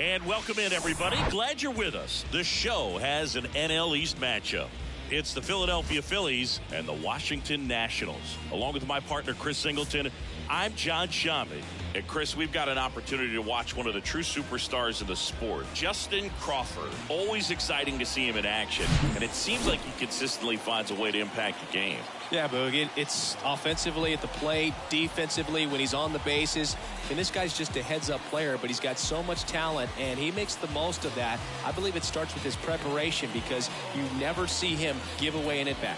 And welcome in, everybody. Glad you're with us. The show has an NL East matchup. It's the Philadelphia Phillies and the Washington Nationals. Along with my partner, Chris Singleton, I'm John Shammy. And Chris, we've got an opportunity to watch one of the true superstars of the sport, Justin Crawford. Always exciting to see him in action, and it seems like he consistently finds a way to impact the game. Yeah, Boog, it's offensively at the plate, defensively when he's on the bases. And this guy's just a heads-up player, but he's got so much talent, and he makes the most of that. I believe it starts with his preparation because you never see him give away an at-bat.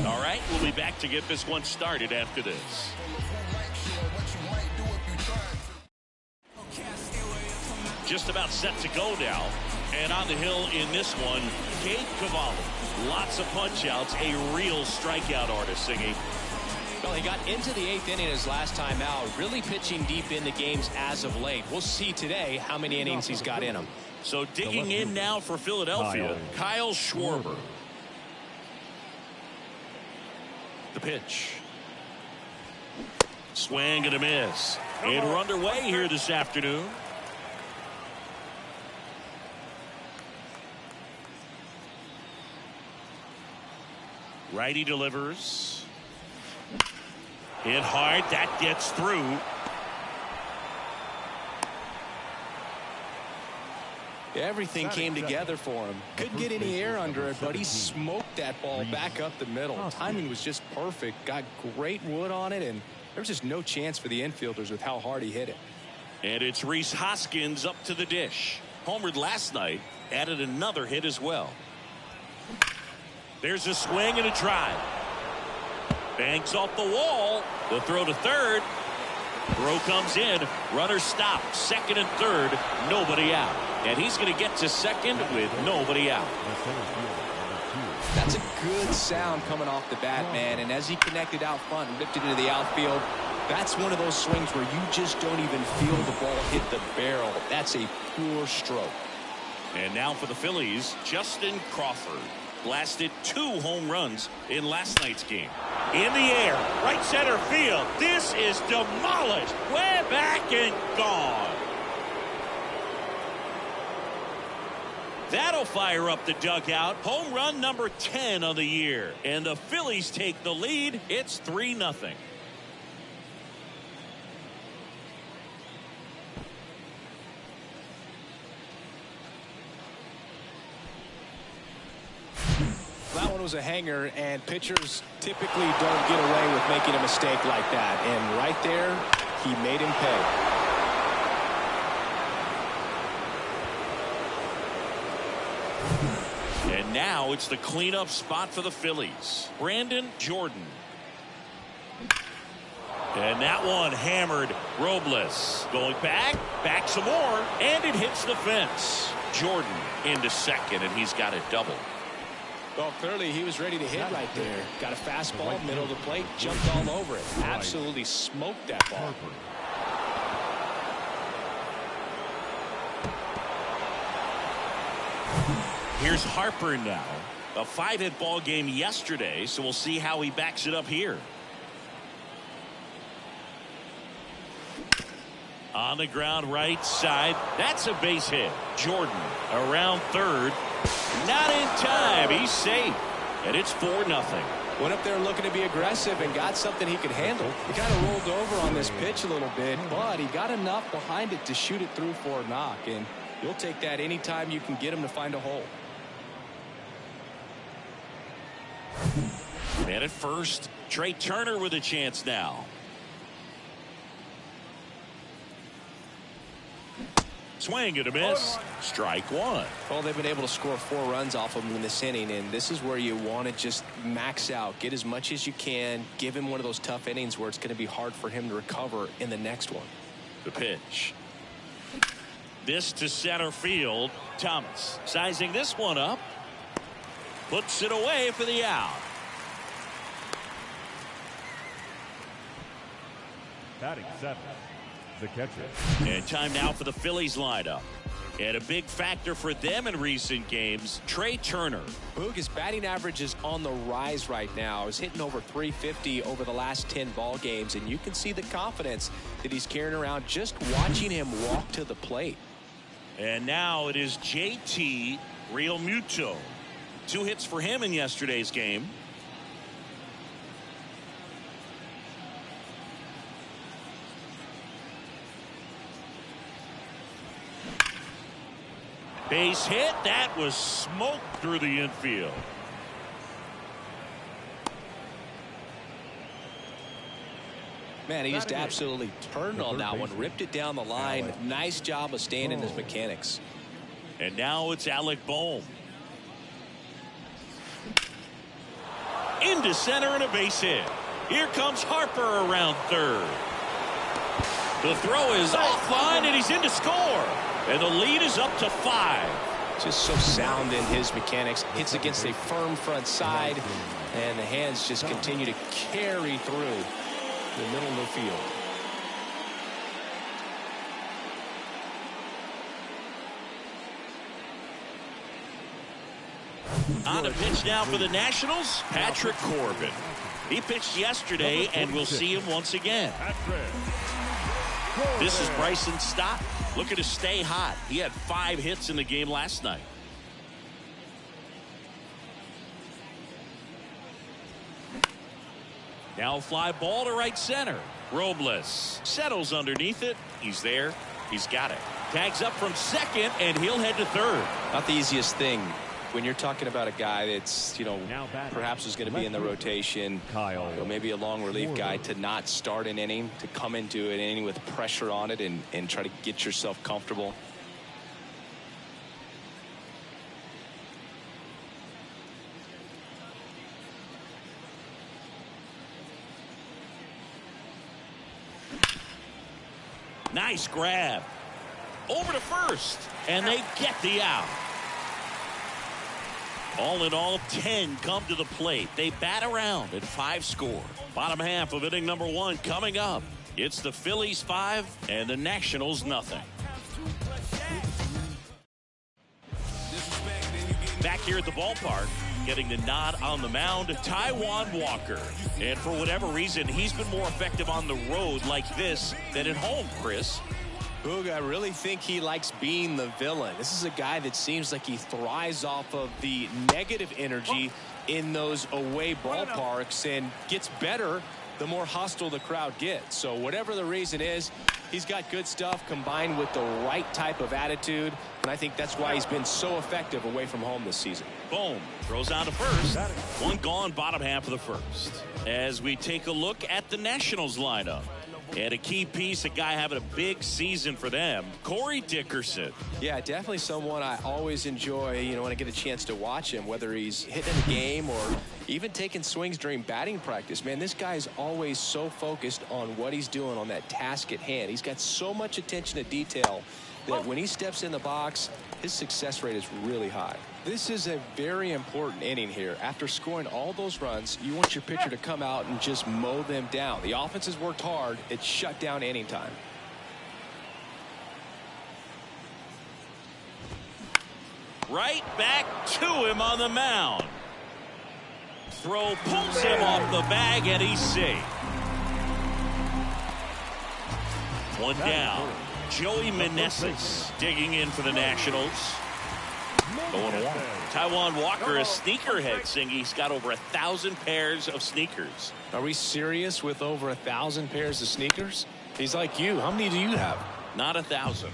All right, we'll be back to get this one started after this. Just about set to go now. And on the hill in this one, Cade Cavalli. Lots of punch-outs, a real strikeout artist singing. Well, he got into the 8th inning his last time out, really pitching deep into games as of late. We'll see today how many innings he's got in him. So digging in now for Philadelphia, Kyle Schwarber. The pitch. Swing and a miss. And we're underway here this afternoon. Righty delivers. Hit hard. That gets through. Everything came together for him. Couldn't get any air under it, but he smoked that ball back up the middle. Timing was just perfect. Got great wood on it, and there was just no chance for the infielders with how hard he hit it. And it's Rhys Hoskins up to the dish. Homered last night. Added another hit as well. There's a swing and a drive. Banks off the wall. The throw to third. Throw comes in. Runner stopped. Second and third. Nobody out. And he's going to get to second with nobody out. That's a good sound coming off the bat, man. And as he connected out front and lifted into the outfield, that's one of those swings where you just don't even feel the ball hit the barrel. That's a poor stroke. And now for the Phillies, Justin Crawford. Blasted 2 home runs in last night's game. In the air, right center field. This is demolished. Way back and gone. That'll fire up the dugout. Home run number 10 of the year. And the Phillies take the lead. It's 3-0. That one was a hanger, and pitchers typically don't get away with making a mistake like that. And right there, he made him pay. And now it's the cleanup spot for the Phillies. Brandon Jordan. And that one hammered. Robles going back some more, and it hits the fence. Jordan into second, and he's got a double. Well, clearly he was ready to hit right there. Got a fastball, middle of the plate, jumped all over it. Absolutely smoked that ball. Here's Harper now. A 5-hit ball game yesterday, so we'll see how he backs it up here. On the ground right side. That's a base hit. Jordan around third. Not in time. He's safe. And it's 4-0. Went up there looking to be aggressive and got something he could handle. He kind of rolled over on this pitch a little bit, but he got enough behind it to shoot it through for a knock. And you'll take that anytime you can get him to find a hole. Man at first. Trey Turner with a chance now. Swing and a miss. Strike one. Well, they've been able to score 4 runs off of him in this inning, and this is where you want to just max out. Get as much as you can. Give him one of those tough innings where it's going to be hard for him to recover in the next one. The pitch. This to center field. Thomas sizing this one up. Puts it away for the out. Batting 7th, the catcher. And time now for the Phillies lineup. And a big factor for them in recent games, Trey Turner. Boog, his batting average is on the rise right now. He's hitting over 350 over the last 10 ball games, and you can see the confidence that he's carrying around just watching him walk to the plate. And now it is JT Realmuto. 2 hits for him in yesterday's game. Base hit. That was smoked through the infield. Man, he just absolutely turned on that one. Ripped it down the line. Nice job of staying in his mechanics. And now it's Alec Bohm. Into center and a base hit. Here comes Harper around third. The throw is offline and he's in to score. And the lead is up to 5. Just so sound in his mechanics. Hits against a firm front side. And the hands just continue to carry through the middle of the field. On the pitch now for the Nationals, Patrick Corbin. He pitched yesterday, and we'll see him once again. This is Bryson Stott looking to stay hot. He had 5 hits in the game last night. Now a fly ball to right center. Robles settles underneath it. He's there. He's got it. Tags up from second, and he'll head to third. Not the easiest thing when you're talking about a guy that's, perhaps is going to be in the rotation, maybe a long relief guy, to not start an inning, to come into an inning with pressure on it and try to get yourself comfortable. Nice grab. Over to first, and they get the out. All in all, 10 come to the plate. They bat around at 5 score. Bottom half of inning number 1 coming up. It's the Phillies 5 and the Nationals nothing. Back here at the ballpark, getting the nod on the mound, Taijuan Walker. And for whatever reason, he's been more effective on the road like this than at home, Chris. Boog, I really think he likes being the villain. This is a guy that seems like he thrives off of the negative energy in those away ballparks and gets better the more hostile the crowd gets. So whatever the reason is, he's got good stuff combined with the right type of attitude, and I think that's why he's been so effective away from home this season. Boom. Throws on to first. 1 gone, bottom half of the first. As we take a look at the Nationals lineup. And a key piece, a guy having a big season for them, Corey Dickerson. Yeah, definitely someone I always enjoy, when I get a chance to watch him, whether he's hitting a game or even taking swings during batting practice. Man, this guy is always so focused on what he's doing on that task at hand. He's got so much attention to detail that when he steps in the box, his success rate is really high. This is a very important inning here. After scoring all those runs, you want your pitcher to come out and just mow them down. The offense has worked hard. It's shut down inning time. Right back to him on the mound. Throw pulls him off the bag, and he's safe. 1 down. Joey Meneses digging in for the Nationals. 0-1. Taijuan Walker, a sneakerhead, saying he's got over 1,000 pairs of sneakers. Are we serious with over 1,000 pairs of sneakers? He's like you. How many do you have? Not 1,000.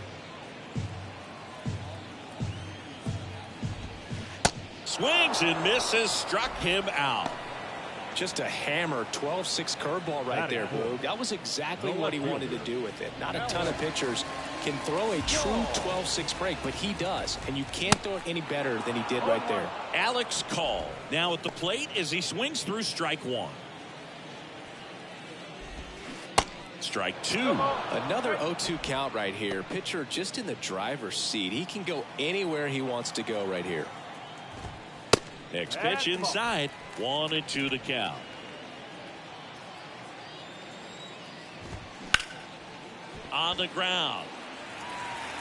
Swings and misses, struck him out. Just a hammer 12-6 curveball right there, Boog. That was exactly what he wanted to do with it. Not a ton of pitchers can throw a true 12-6 break, but he does, and you can't throw it any better than he did right there. Alex Call now at the plate as he swings through strike 1. Strike 2. Another 0-2 count right here. Pitcher just in the driver's seat. He can go anywhere he wants to go right here. Next pitch inside. 1-2 to count. On the ground.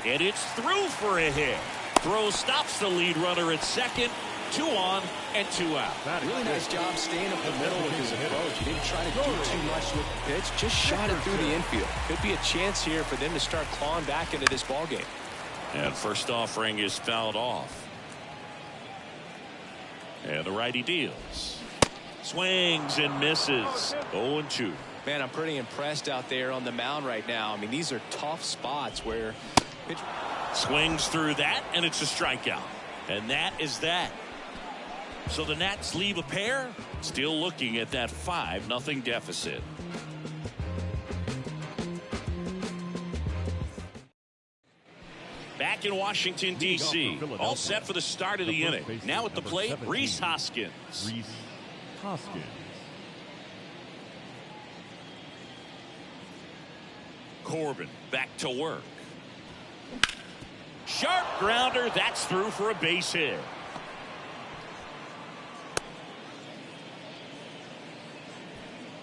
And it's through for a hit. Throw stops the lead runner at second. 2 on and 2 out. Really nice job staying up the middle with his approach. He didn't try to do too much with the pitch. Just shot it through the infield. Could be a chance here for them to start clawing back into this ball game. And first offering is fouled off. And the righty deals. Swings and misses. 0-2. Man, I'm pretty impressed out there on the mound right now. I mean, these are tough spots where swings through that, and it's a strikeout. And that is that. So the Nats leave a pair, still looking at that 5-0 deficit. Back in Washington, D.C., all set for the start of the inning. Now at the plate, Rhys Hoskins. Rhys Hoskins. Corbin back to work. Sharp grounder, that's through for a base hit.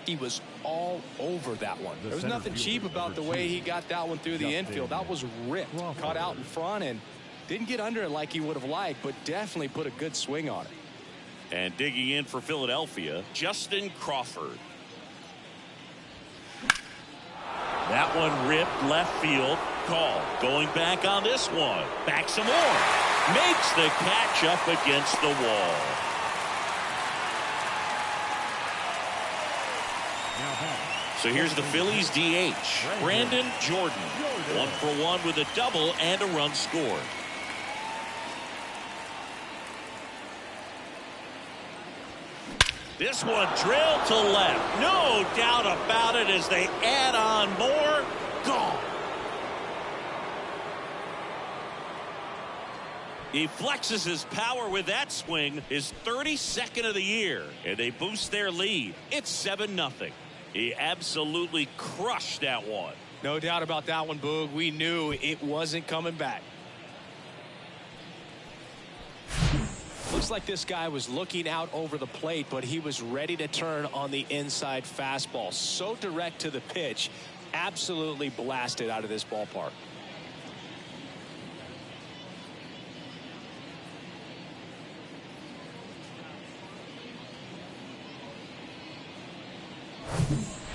He was all over that one. There was nothing cheap about the way he got that one through the infield. That was ripped, caught out in front, and didn't get under it like he would have liked, but definitely put a good swing on it. And digging in for Philadelphia, Justin Crawford. That one ripped left field. Call. Going back on this one. Back some more. Makes the catch up against the wall. So here's the Phillies DH, Brandon Jordan. 1 for 1 with a double and a run scored. This one drilled to left. No doubt about it as they add on more. Gone. He flexes his power with that swing, his 32nd of the year, and they boost their lead. It's 7-0. He absolutely crushed that one. No doubt about that one, Boog. We knew it wasn't coming back. Looks like this guy was looking out over the plate, but he was ready to turn on the inside fastball. So direct to the pitch, absolutely blasted out of this ballpark.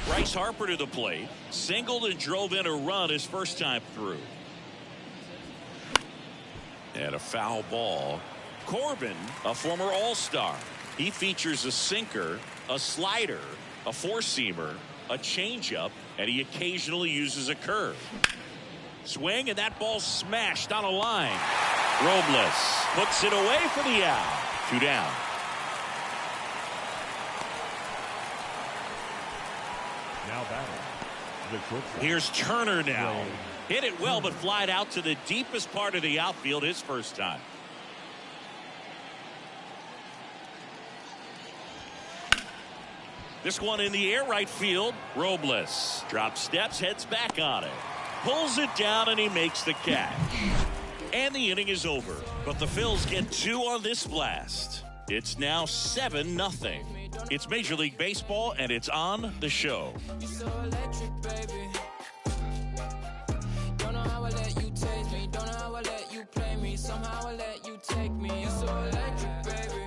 Bryce Harper to the plate, singled and drove in a run his first time through. And a foul ball. Corbin, a former All-Star. He features a sinker, a slider, a four-seamer, a changeup, and he occasionally uses a curve. Swing, and that ball smashed on a line. Robles puts it away for the out. 2 down. Now batting. The shortstop. Here's Turner now. Hit it well, but flied out to the deepest part of the outfield his first time. This one in the air right field. Robles drops steps, heads back on it. Pulls it down, and he makes the catch. And the inning is over. But the Phils get 2 on this blast. It's now 7-0. It's Major League Baseball, and it's on the show. You're so electric, baby. Don't know how I let you taste me. Don't know how I let you play me. Somehow I let you take me. You're so electric, baby.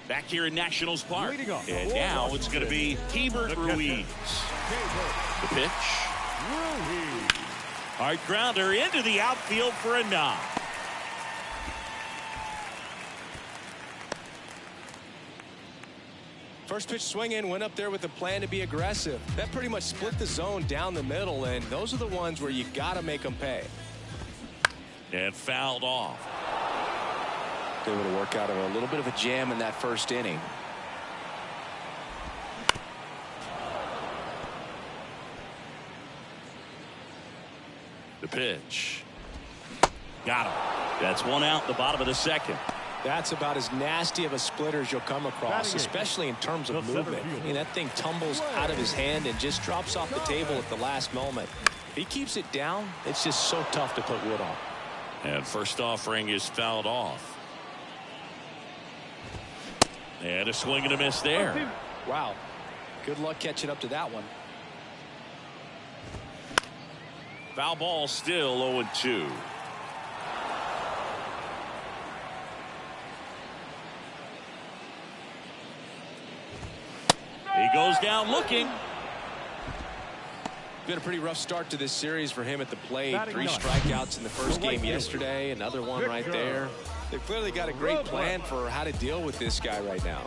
Back here in Nationals Park. And now it's going to be Hebert Ruiz. The pitch. Hard grounder into the outfield for a knock. First pitch swinging, went up there with a plan to be aggressive. That pretty much split the zone down the middle, and those are the ones where you got to make them pay. And fouled off. Able to work out of a little bit of a jam in that first inning. The pitch. Got him. That's 1 out in the bottom of the second. That's about as nasty of a splitter as you'll come across, especially in terms of movement. I mean, that thing tumbles out of his hand and just drops off the table at the last moment. If he keeps it down, it's just so tough to put wood on. And first offering is fouled off. And a swing and a miss there. Wow. Good luck catching up to that one. Foul ball still 0-2. He goes down looking. Been a pretty rough start to this series for him at the plate. Batting 3 ninth. strikeouts in the first game yesterday. Another one right there. They've clearly got a great plan for how to deal with this guy right now.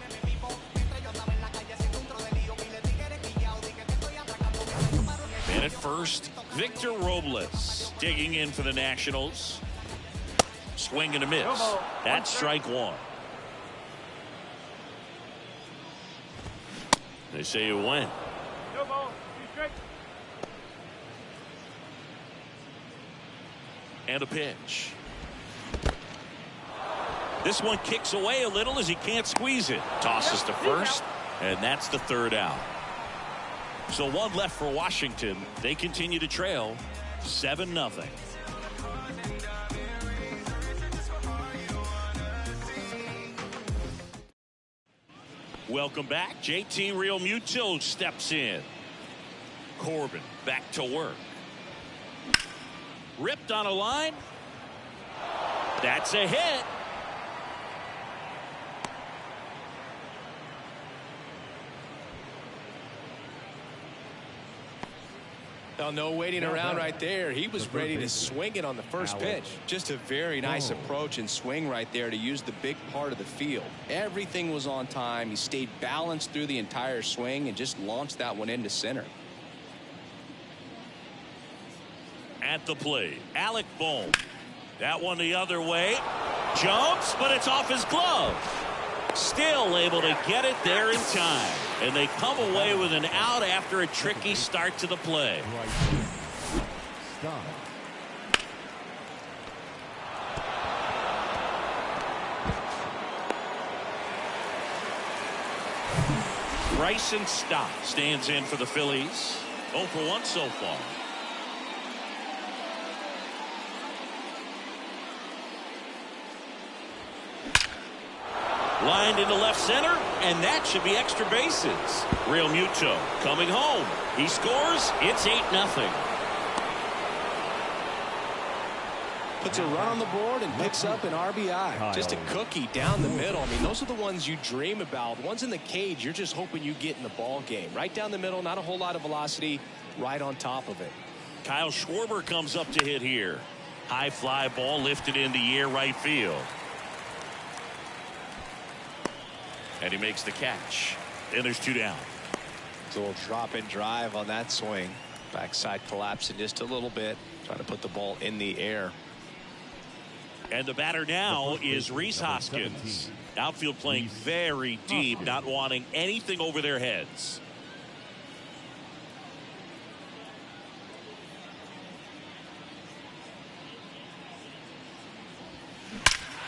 Man at first, Victor Robles digging in for the Nationals. Swing and a miss. That's strike 1. They say you win. And a pitch. This one kicks away a little as he can't squeeze it. Tosses to first, and that's the 3rd out. So 1 left for Washington. They continue to trail 7-0. Welcome back. JT Realmuto steps in. Corbin back to work. Ripped on a line. That's a hit. Well, no waiting around right there. He was ready to swing it on the first pitch. Just a very nice approach and swing right there to use the big part of the field. Everything was on time. He stayed balanced through the entire swing and just launched that one into center. At the plate, Alec Bohm. That one the other way. Jumps, but it's off his glove. Still able to get it there in time. And they come away with an out after a tricky start to the play. Stop. Bryson Stott stands in for the Phillies. 0 for 1 so far. Lined into left center, and that should be extra bases. Realmuto coming home. He scores. It's 8-0. Puts a run on the board and picks up an RBI. Just a cookie down the middle. I mean, those are the ones you dream about. Ones in the cage, you're just hoping you get in the ball game. Right down the middle, not a whole lot of velocity, right on top of it. Kyle Schwarber comes up to hit here. High fly ball lifted in the air right field. And he makes the catch. And there's 2 down. It's a little drop and drive on that swing. Backside collapsing just a little bit. Trying to put the ball in the air. And the batter now is Rhys Hoskins. Outfield playing very deep, not wanting anything over their heads.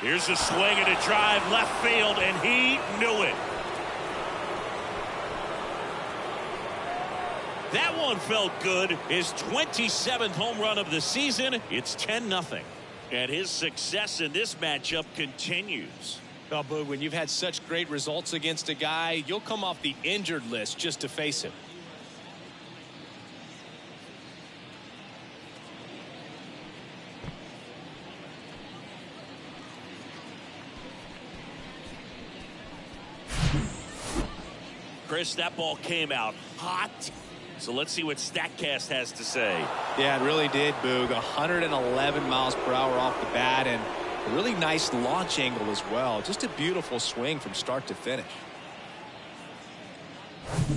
Here's a swing and a drive left field, and he knew it. That one felt good. His 27th home run of the season. It's 10-0. And his success in this matchup continues. Well, Boog, when you've had such great results against a guy, you'll come off the injured list just to face him. Chris, that ball came out hot. So let's see what StatCast has to say. Yeah, it really did, Boog. 111 miles per hour off the bat and a really nice launch angle as well. Just a beautiful swing from start to finish.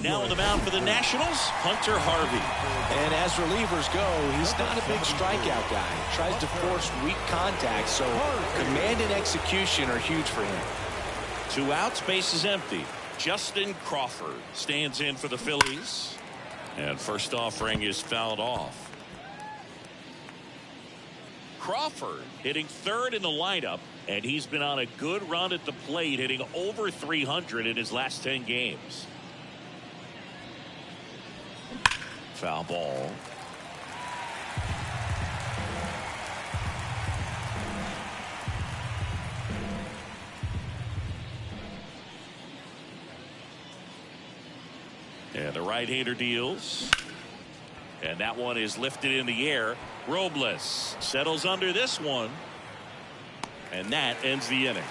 Now on the mound for the Nationals, Hunter Harvey. And as relievers go, he's not a big strikeout guy. He tries to force weak contact, so command and execution are huge for him. 2 outs, base is empty. Justin Crawford stands in for the Phillies. And first offering is fouled off. Crawford hitting 3rd in the lineup, and he's been on a good run at the plate, hitting over 300 in his last 10 games. Foul ball. And the right-hander deals. And that one is lifted in the air. Robles settles under this one. And that ends the inning.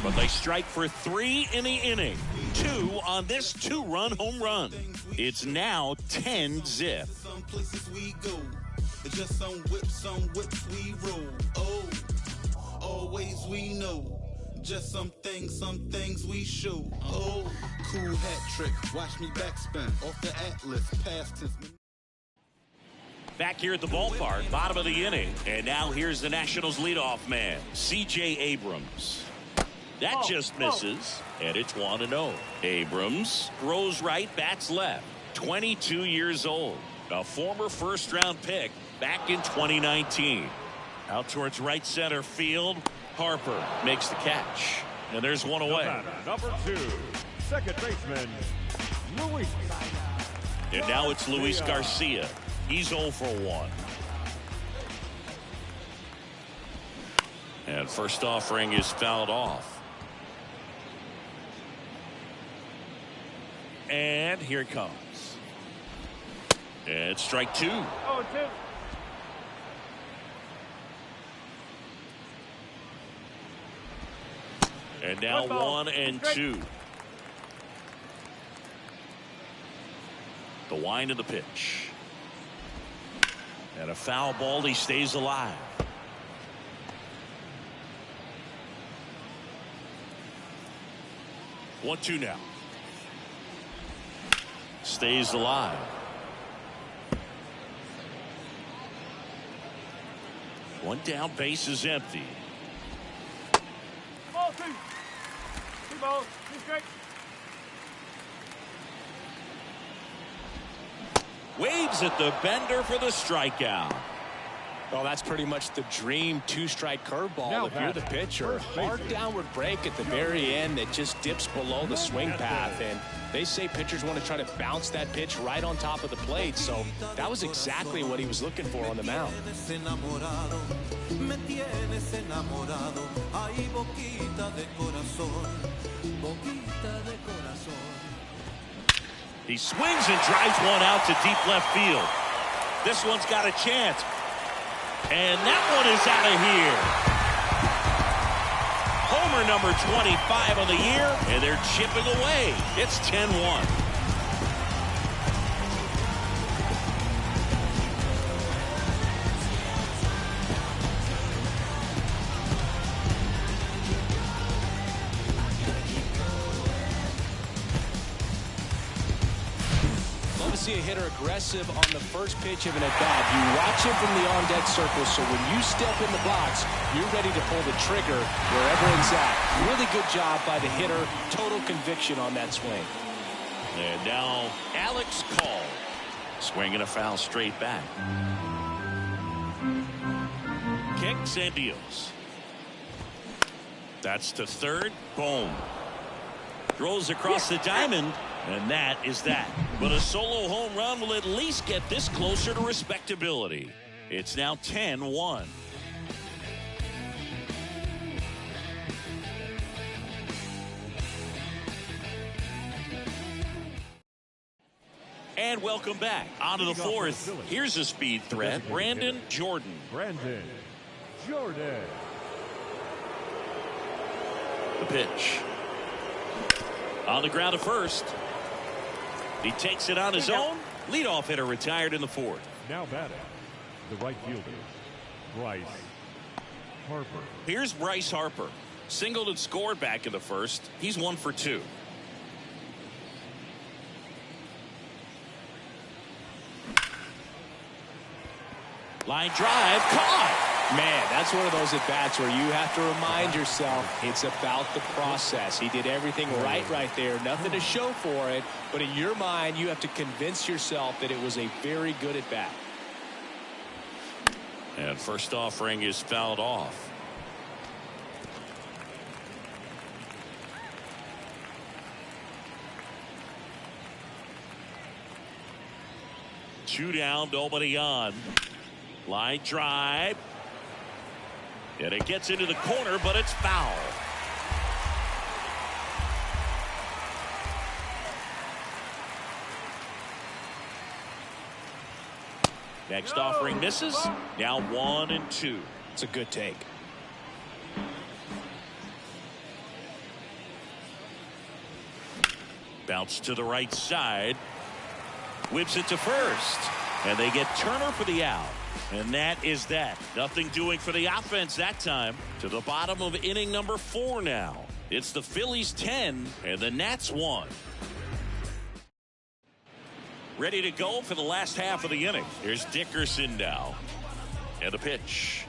But they strike for 3 in the inning. 2 on this 2-run home run. It's now 10-zip. Some places we go. Just some whips we roll. Oh, always we know. Just some things we show. Oh, cool hat trick. Watch me backspin off the Atlas. Past tense. Back here at the ballpark, bottom of the inning. And now here's the Nationals leadoff man, C.J. Abrams. That just misses, and it's 1-0. Abrams throws right, bats left. 22 years old. A former first-round pick back in 2019. Out towards right center field. Harper makes the catch. And there's one away. Number 2, second baseman, Luis. And now it's Luis Garcia. He's 0 for 1. And first offering is fouled off. And here it comes. And strike 2. 0-2. And now 1-2. The wind of the pitch. And a foul ball. He stays alive. One, 2 now. Stays alive. One down, base is empty. Ball 2. 2 balls, 2 strikes. Waves at the bender for the strikeout. Well, that's pretty much the dream 2-strike curveball if you're the pitcher. Hard downward break at the very end that just dips below the swing path. And they say pitchers want to try to bounce that pitch right on top of the plate. So that was exactly what he was looking for on the mound. He swings and drives one out to deep left field. This one's got a chance. And that one is out of here. Homer number 25 on the year, and they're chipping away. It's 10-1. See a hitter aggressive on the first pitch of an at-bat. You watch him from the on-deck circle, so when you step in the box, you're ready to pull the trigger wherever it's at. Really good job by the hitter. Total conviction on that swing. And now Alex Call. Swinging a foul straight back. Kicks and deals. That's to third. Boom. Throws across the diamond. And that is that. But a solo home run will at least get this closer to respectability. It's now 10-1. And welcome back. On to the fourth. Here's a speed threat. Brandon Jordan. Brandon Jordan. The pitch. On the ground at first. He takes it on his own. Leadoff hitter retired in the fourth. Now batting, the right fielder, Bryce Harper. Here's Bryce Harper. Singled and scored back in the first. He's 1 for 2. Line drive, caught. Man, that's one of those at-bats where you have to remind yourself it's about the process. He did everything right there. Nothing to show for it. But in your mind, you have to convince yourself that it was a very good at-bat. And first offering is fouled off. Two down, nobody on. Line drive. And it gets into the corner, but it's foul. Next offering misses. Now 1-2. It's a good take. Bounce to the right side. Whips it to first. And they get Turner for the out. And that is that. Nothing doing for the offense that time. To the bottom of inning number 4 now. It's the Phillies 10 and the Nats 1. Ready to go for the last half of the inning. Here's Dickerson now. And the pitch.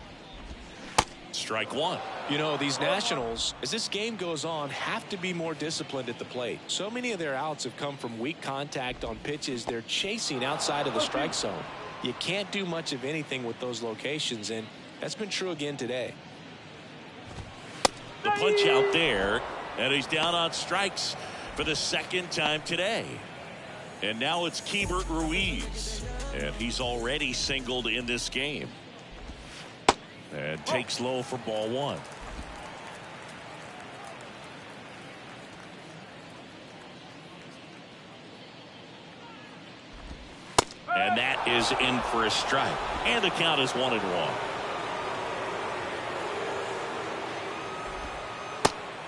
Strike 1. You know, these Nationals, as this game goes on, have to be more disciplined at the plate. So many of their outs have come from weak contact on pitches they're chasing outside of the strike zone. You can't do much of anything with those locations, and that's been true again today. The punch out there, and he's down on strikes for the second time today. And now it's Keibert Ruiz, and he's already singled in this game. And takes low for ball 1. And that is in for a strike. And the count is 1-1.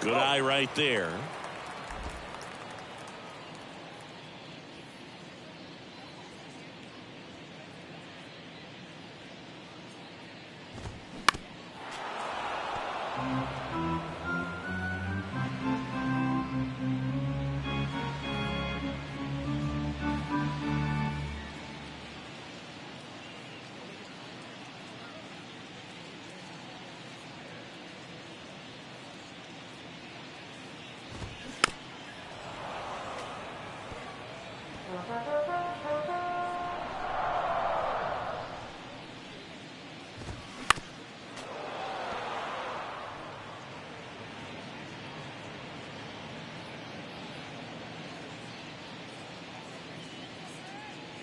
Good eye right there.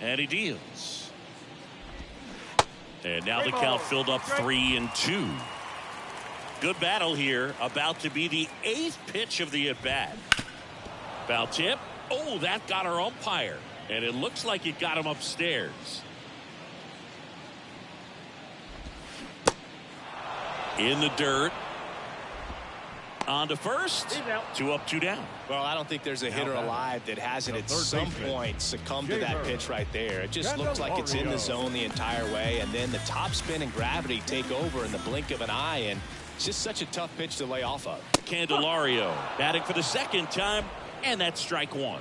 And he deals. And now the count filled up 3-2. Good battle here. About to be the 8th pitch of the at-bat. Foul tip. Oh, that got our umpire. And it looks like it got him upstairs. In the dirt. On to first. 2 up, 2 down. Well, I don't think there's a hitter alive that hasn't at some point succumbed to that pitch right there. It just looks like it's in the zone the entire way, and then the top spin and gravity take over in the blink of an eye, and it's just such a tough pitch to lay off of. Candelario batting for the second time, and that's strike 1.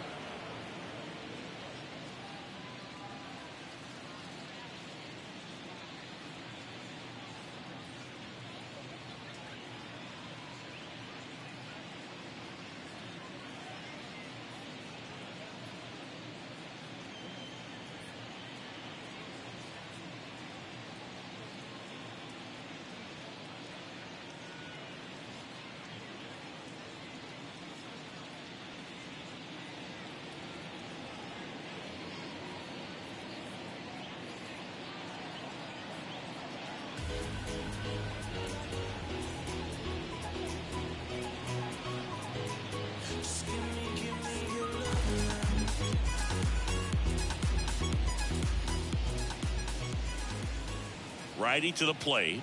Righty to the plate.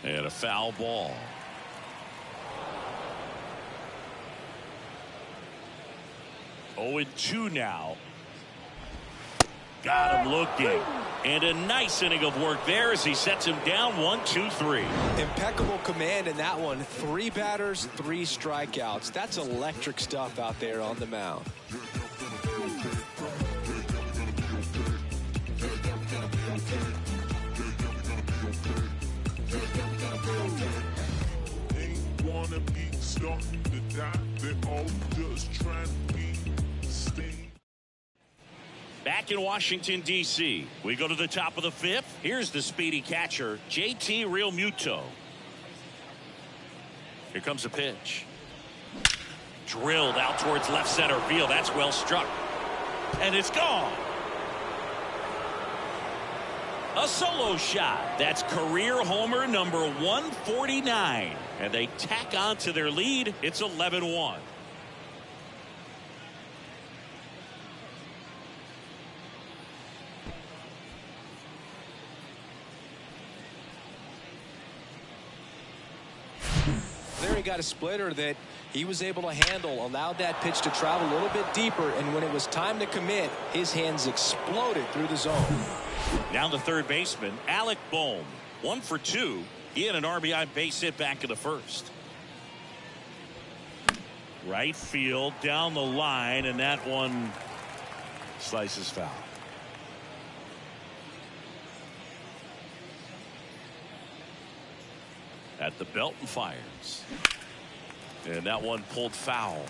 And a foul ball. Oh, 2 now. Got him looking. And a nice inning of work there as he sets him down 1, 2, 3. Impeccable command in that one. 3 batters, 3 strikeouts. That's electric stuff out there on the mound. Back in Washington, D.C., we go to the top of the 5th. Here's the speedy catcher, JT Realmuto. Here comes the pitch. Drilled out towards left center field. That's well struck. And it's gone. A solo shot. That's career homer number 149. And they tack on to their lead. It's 11-1. There he got a splitter that he was able to handle, allowed that pitch to travel a little bit deeper, and when it was time to commit, his hands exploded through the zone. Down the third baseman, Alec Bohm. 1 for 2. He had an RBI base hit back in the first. Right field, down the line, and that one slices foul. At the belt and fires. And that one pulled foul.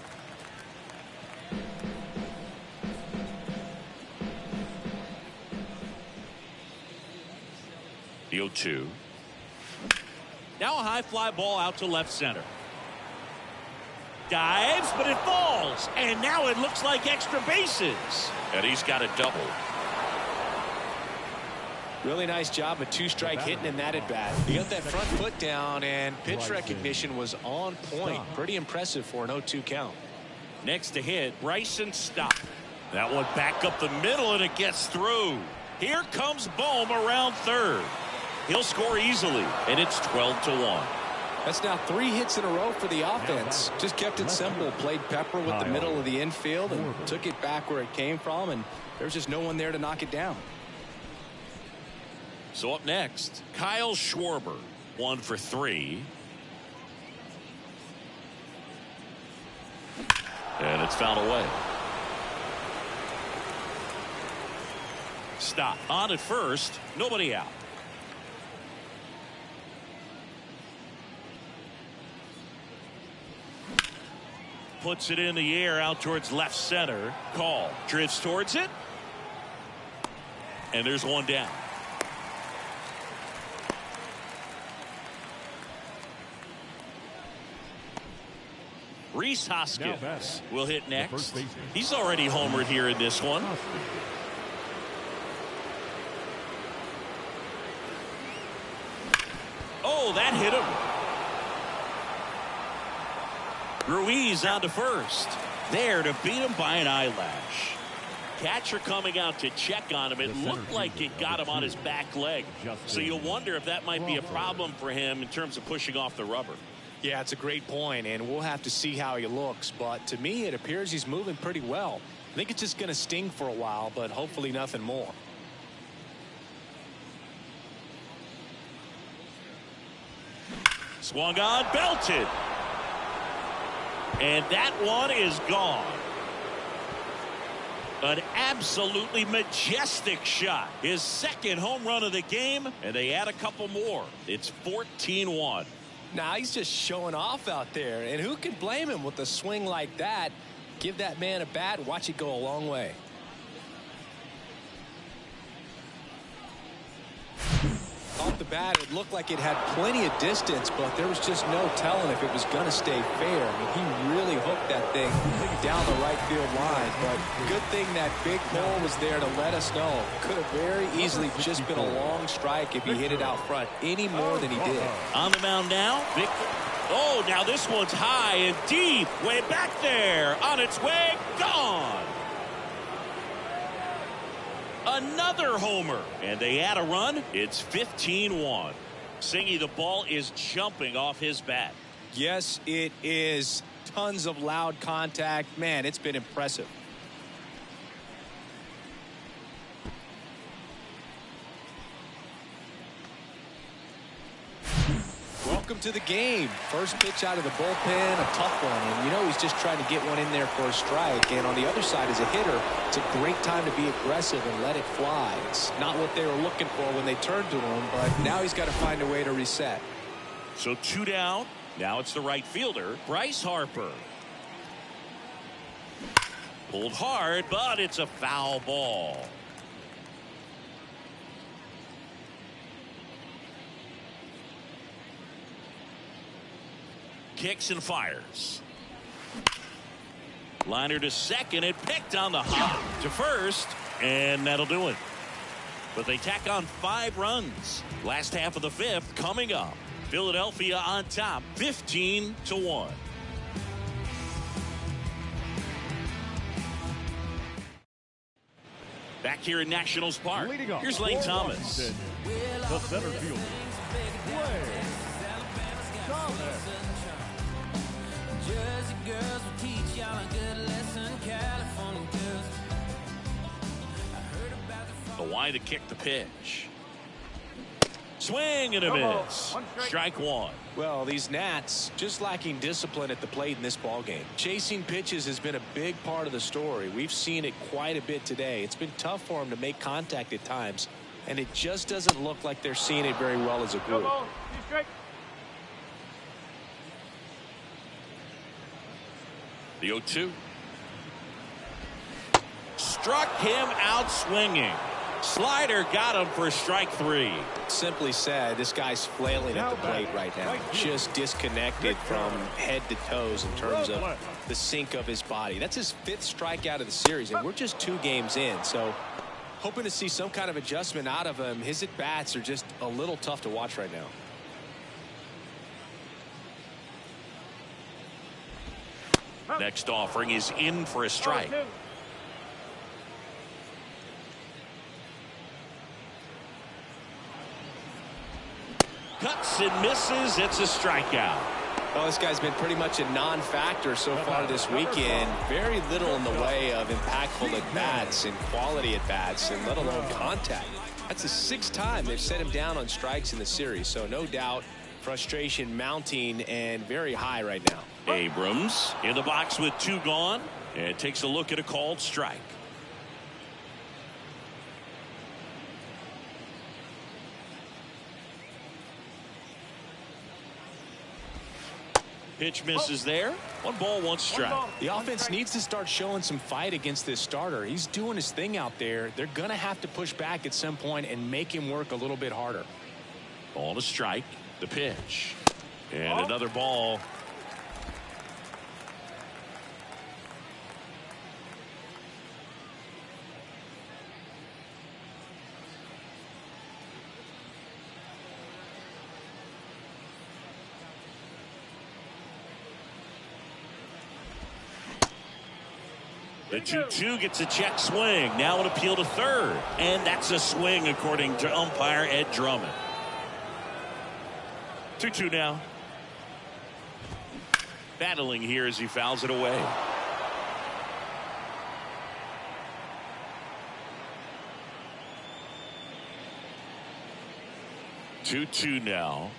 The 0-2. Now a high fly ball out to left center. Dives, but it falls. And now it looks like extra bases. And he's got a double. Really nice job, a two-strike hitting in that at bat. He got that front foot down, and pitch recognition was on point. Pretty impressive for an 0-2 count. Next to hit, Bryson Stott. That one back up the middle, and it gets through. Here comes Bohm around third. He'll score easily, and it's 12-1. That's now 3 hits in a row for the offense. Just kept it simple. Played pepper with the middle of the infield and took it back where it came from, and there's just no one there to knock it down. So up next, Kyle Schwarber. 1 for 3. And it's fouled away. Stop on at first. Nobody out. Puts it in the air out towards left center. Call. Drifts towards it. And there's one down. Rhys Hoskins will hit next. He's already homered here in this one. Oh, that hit him. Ruiz on to first. There to beat him by an eyelash. Catcher coming out to check on him. It looked like it got him on his back leg. So you'll wonder if that might be a problem for him in terms of pushing off the rubber. Yeah, it's a great point, and we'll have to see how he looks. But to me, it appears he's moving pretty well. I think it's just going to sting for a while, but hopefully nothing more. Swung on, belted. And that one is gone. An absolutely majestic shot. His second home run of the game, and they add a couple more. It's 14-1. Now he's just showing off out there, and who can blame him with a swing like that? Give that man a bat, watch it go a long way. Off the bat, it looked like it had plenty of distance, but there was just no telling if it was going to stay fair. I mean, he really hooked that thing down the right field line, but good thing that big pole was there to let us know. Could have very easily just been a long strike if he hit it out front any more than he did. On the mound now, Vic. Oh, now this one's high and deep, way back there, on its way, gone. Another homer, and they add a run. It's 15-1. Singy, the ball is jumping off his bat. Yes, it is. Tons of loud contact. Man, it's been impressive. Welcome to the game. First pitch out of the bullpen, a tough one. And you know he's just trying to get one in there for a strike. And on the other side, as a hitter, it's a great time to be aggressive and let it fly. It's not what they were looking for when they turned to him, but now he's got to find a way to reset. So 2 down. Now it's the right fielder, Bryce Harper. Pulled hard, but it's a foul ball. Kicks and fires. Liner to second. It picked on the hop to first, and that'll do it. But they tack on 5 runs. Last half of the 5th coming up. Philadelphia on top, 15-1. Back here in Nationals Park. Here's Lane Thomas. The center fielder, Lane Thomas. girls will teach y'all a good lesson. California girls. I heard about the The to kick the pitch. Swing and a miss. Strike one. Well, these Nats just lacking discipline at the plate in this ball game. Chasing pitches has been a big part of the story. We've seen it quite a bit today. It's been tough for them to make contact at times, and it just doesn't look like they're seeing it very well as a group. The 0-2. Struck him out swinging. Slider got him for strike three. Simply said, this guy's flailing at the plate right now. Just disconnected from head to toes in terms of the sink of his body. That's his 5th strikeout of the series, and we're just 2 games in. So hoping to see some kind of adjustment out of him. His at-bats are just a little tough to watch right now. Next offering is in for a strike. Cuts and misses. It's a strikeout. Well, this guy's been pretty much a non-factor so far this weekend. Very little in the way of impactful at-bats and quality at-bats, and let alone contact. That's the 6th time they've set him down on strikes in the series. So no doubt frustration mounting and very high right now. Abrams in the box with 2 gone, and takes a look at a called strike. Pitch misses there. 1 ball, 1 strike. The offense needs to start showing some fight against this starter. He's doing his thing out there. They're going to have to push back at some point and make him work a little bit harder. Ball to strike. The pitch. And another ball. The 2-2 gets a check swing. Now an appeal to third. And that's a swing according to umpire Ed Drummond. 2-2 now. Battling here as he fouls it away. Two now.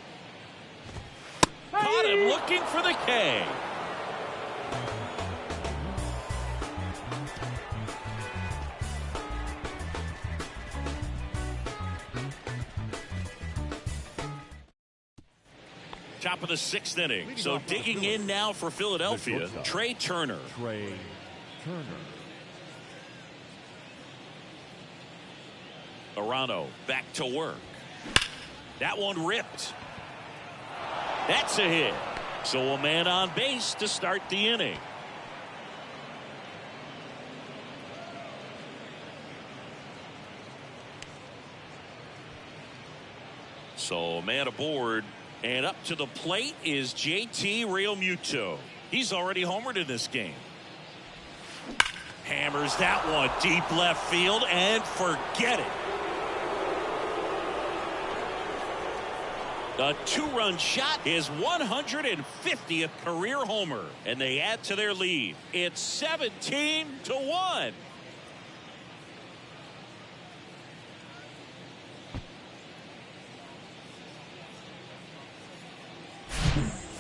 Caught him looking for the K. Top of the 6th inning. So digging in now for Philadelphia, Trey Turner. Arano back to work. That one ripped. That's a hit. So a man on base to start the inning. So a man aboard. And up to the plate is JT Realmuto. He's already homered in this game. Hammers that one deep left field and forget it. The 2-run shot, his 150th career homer, and they add to their lead. It's 17-1.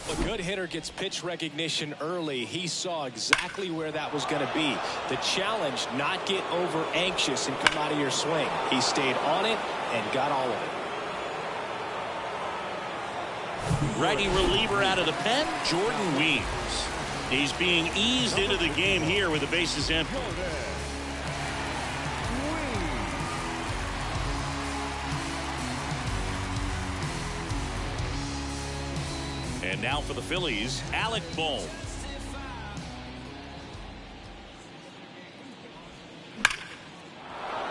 A good hitter gets pitch recognition early. He saw exactly where that was going to be. The challenge, not get over anxious and come out of your swing. He stayed on it and got all of it. Righty reliever out of the pen, Jordan Weems. He's being eased into the game here with the bases empty. And now for the Phillies, Alec Bohm.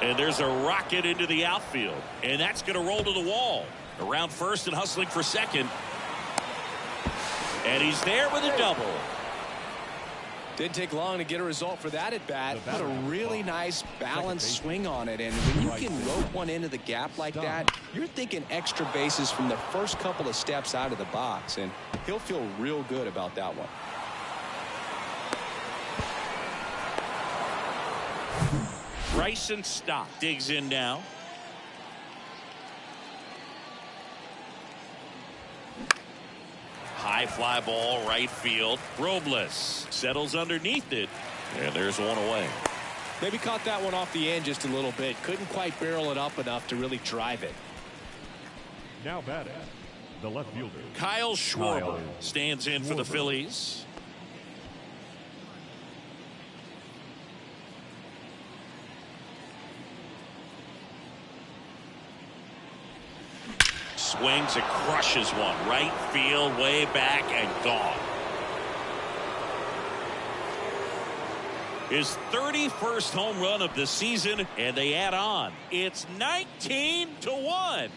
And there's a rocket into the outfield. And that's going to roll to the wall. Around first and hustling for second. And he's there with a double. Didn't take long to get a result for that at bat. Put a really nice balanced swing on it, and when you can rope one into the gap like that, you're thinking extra bases from the first couple of steps out of the box, and he'll feel real good about that one. Bryson Stott digs in now. High fly ball right field. Robles settles underneath it, and there's one away. Maybe caught that one off the end just a little bit. Couldn't quite barrel it up enough to really drive it. Now batting, the left fielder, Kyle Schwarber stands in for the Phillies. Swings and crushes one. Right field, way back, and gone. His 31st home run of the season, and they add on. It's 19-1.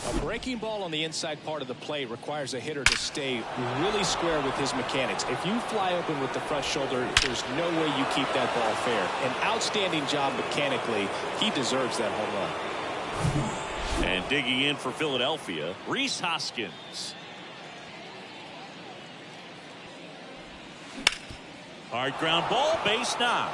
A breaking ball on the inside part of the plate requires a hitter to stay really square with his mechanics. If you fly open with the front shoulder, there's no way you keep that ball fair. An outstanding job mechanically. He deserves that home run. And digging in for Philadelphia, Rhys Hoskins. Hard ground ball, base knock.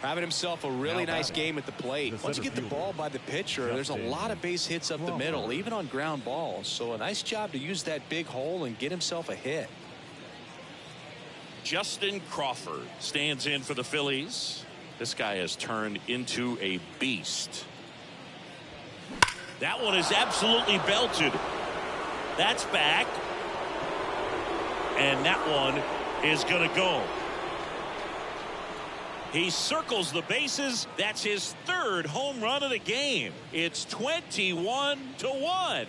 Having himself a really nice game at the plate. Once you get the ball by the pitcher, there's a lot of base hits up the middle, even on ground balls. So a nice job to use that big hole and get himself a hit. Justin Crawford stands in for the Phillies. This guy has turned into a beast. That one is absolutely belted. That's back. And that one is going to go. He circles the bases. That's his third home run of the game. It's 21-1.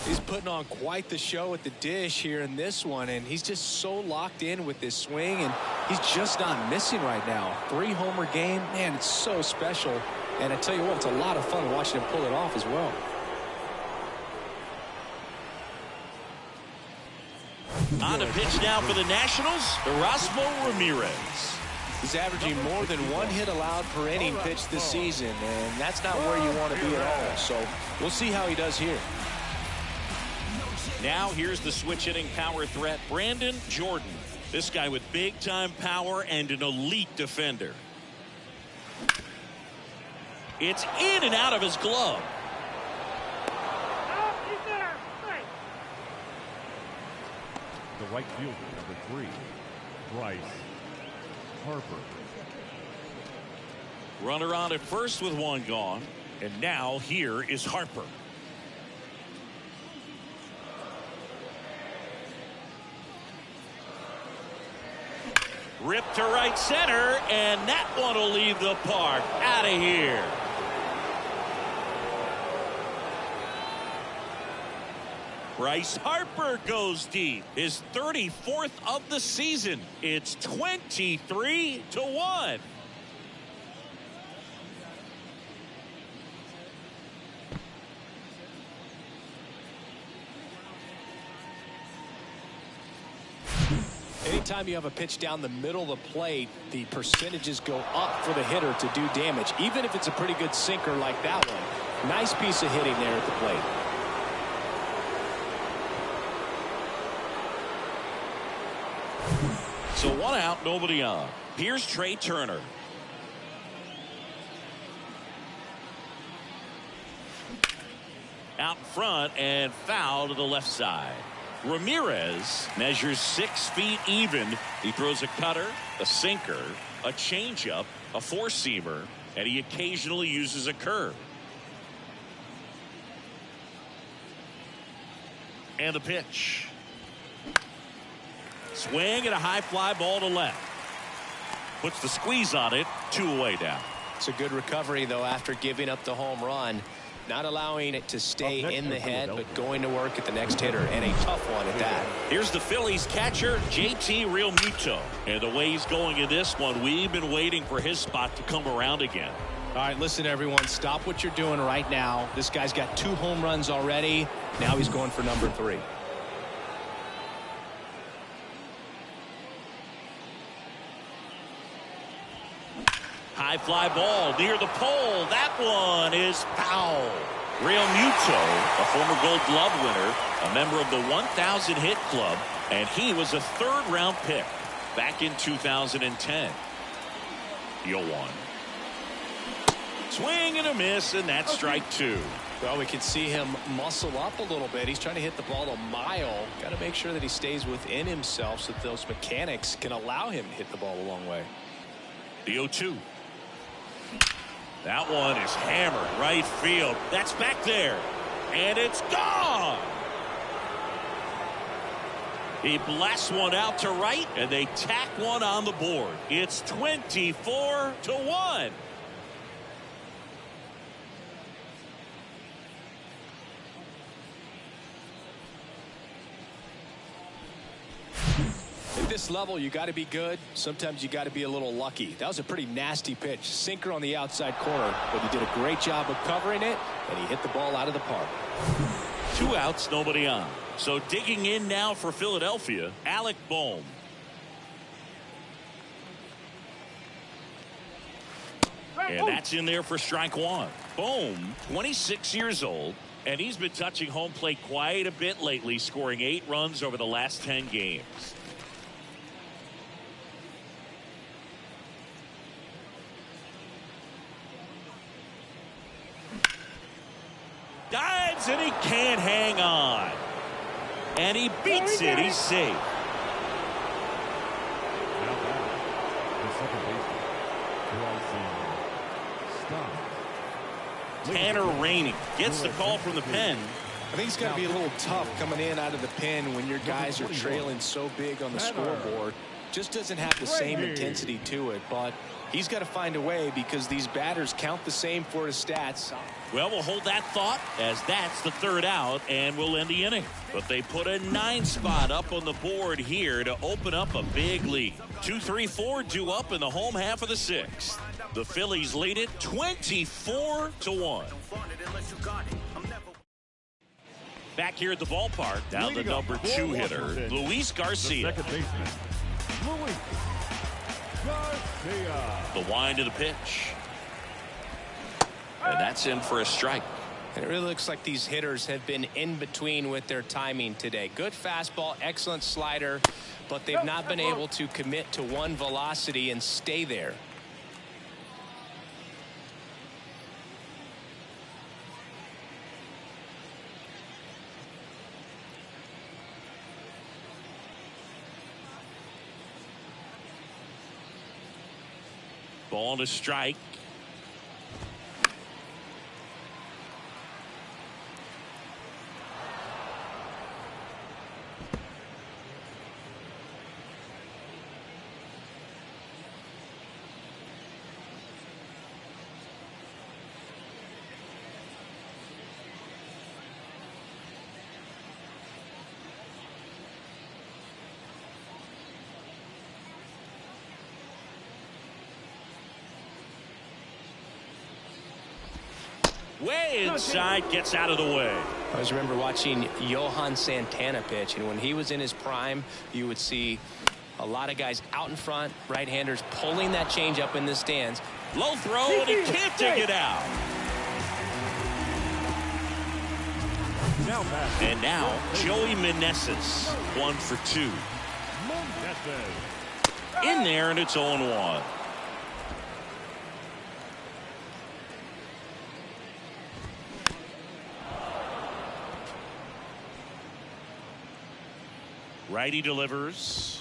He's putting on quite the show at the dish here in this one, and he's just so locked in with this swing, and he's just not missing right now. 3-homer game, man, it's so special. And I tell you what, it's a lot of fun watching him pull it off as well. On the pitch now for the Nationals, Erasmo Ramirez. He's averaging more than 1 hit allowed per inning pitched this season, and that's not where you want to be at all. So we'll see how he does here. Now here's the switch hitting power threat, Brandon Jordan. This guy with big time power and an elite defender. It's in and out of his glove. the right fielder, number 3, Bryce Harper. Runner on at first with 1 gone, and now here is Harper. Ripped to right center, and that one will leave the park. Out of here. Bryce Harper goes deep. His 34th of the season. It's 23-1. Anytime you have a pitch down the middle of the plate, the percentages go up for the hitter to do damage, even if it's a pretty good sinker like that one. Nice piece of hitting there at the plate. So 1 out, nobody on. Here's Trey Turner. Out front and foul to the left side. Ramirez measures 6 feet even. He throws a cutter, a sinker, a changeup, a 4-seamer, and he occasionally uses a curve. And the pitch. Swing and a high fly ball to left. Puts the squeeze on it. 2 away now. It's a good recovery, though, after giving up the home run. not allowing it to stay in the head, but going to work at the next hitter, and a tough one at that. Here's the Phillies catcher, JT Realmuto. And the way he's going in this one, we've been waiting for his spot to come around again. All right, listen, everyone, stop what you're doing right now. This guy's got 2 home runs already. Now he's going for number 3. High fly ball near the pole. That one is foul. Realmuto, a former Gold Glove winner, a member of the 1,000 hit club, and he was a 3rd-round pick back in 2010. 0-1. Swing and a miss, and that's strike 2. Well, we can see him muscle up a little bit. He's trying to hit the ball a mile. Got to make sure that he stays within himself so that those mechanics can allow him to hit the ball a long way. The 0-2. That one is hammered right field. That's back there. And it's gone. He blasts one out to right, and they tack one on the board. It's 24-1. At this level, you got to be good. Sometimes you got to be a little lucky. That was a pretty nasty pitch. Sinker on the outside corner, but he did a great job of covering it, and he hit the ball out of the park. 2 outs, nobody on. So digging in now for Philadelphia, Alec Bohm. And that's in there for strike 1. Bohm, 26 years old, and he's been touching home plate quite a bit lately, scoring 8 runs over the last 10 games. Dives, and he can't hang on. And he beats it. He's safe. Now back, the second baseman, Tanner Rainey gets the call from the pen. I think it's got to be a little tough coming in out of the pen when your guys are trailing so big on the scoreboard. Just doesn't have the same intensity to it, but he's got to find a way because these batters count the same for his stats. Well, we'll hold that thought as that's the 3rd out, and we'll end the inning. But they put a 9 spot up on the board here to open up a big lead. 2-3-4 due up in the home half of the 6th. The Phillies lead it 24-1. Back here at the ballpark, now the number 2 hitter, Luis Garcia. second baseman, Luis Garcia. The wind of the pitch. And that's in for a strike. And it really looks like these hitters have been in between with their timing today. Good fastball, excellent slider, but they've not been able to commit to one velocity and stay there. Ball to strike. Way inside, gets out of the way. I always remember watching Johan Santana pitch, and when he was in his prime, you would see a lot of guys out in front, right-handers pulling that change up in the stands. Low throw, and he can't dig it out. And now, Joey Meneses, 1 for 2. In there, and it's 0-1. Righty delivers.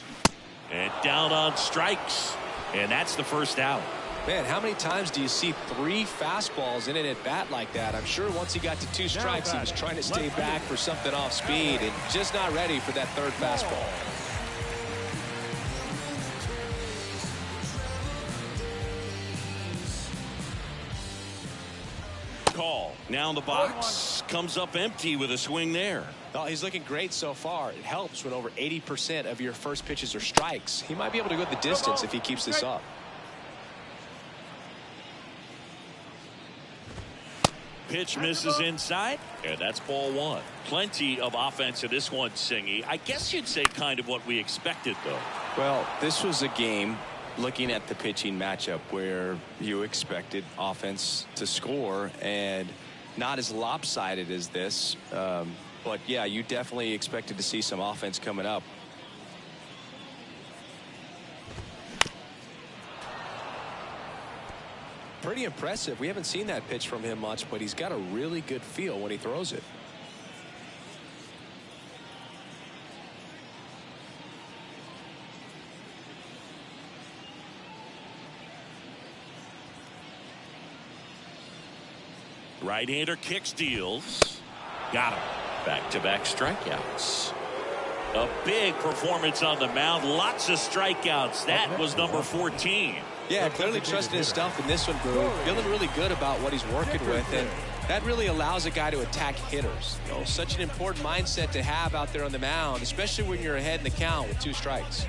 And down on strikes. And that's the 1st out. Man, how many times do you see 3 fastballs in an at-bat like that? I'm sure once he got to 2 strikes, he was trying to stay back for something off speed and just not ready for that 3rd fastball. call. Now in the box, comes up empty with a swing there. Oh, he's looking great so far. It helps when over 80% of your first pitches are strikes. He might be able to go the distance if he keeps this up. Pitch misses inside, and that's ball one. Plenty of offense in this one, Singy. I guess you'd say kind of what we expected, though. Well, this was a game, looking at the pitching matchup, where you expected offense to score, and not as lopsided as this. But, yeah, you definitely expected to see some offense coming up. Pretty impressive. We haven't seen that pitch from him much, but he's got a really good feel when he throws it. Right-hander kicks, deals. Got him. Back-to-back strikeouts. A big performance on the mound. Lots of strikeouts. That was number 14. Yeah, clearly trusting his stuff in this one, Boo. Feeling really good about what he's working with, and that really allows a guy to attack hitters. You know, such an important mindset to have out there on the mound, especially when you're ahead in the count with 2 strikes.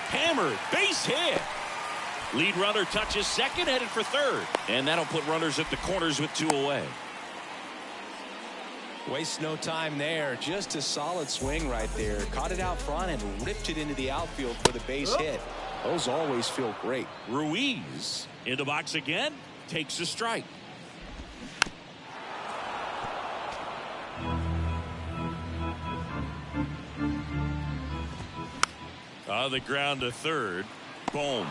Hammered, base hit. Lead runner touches second, headed for third. And that'll put runners at the corners with 2 away. Waste no time there. Just a solid swing right there. Caught it out front and ripped it into the outfield for the base hit. Those always feel great. Ruiz in the box again. Takes a strike. On the ground to third. Boom.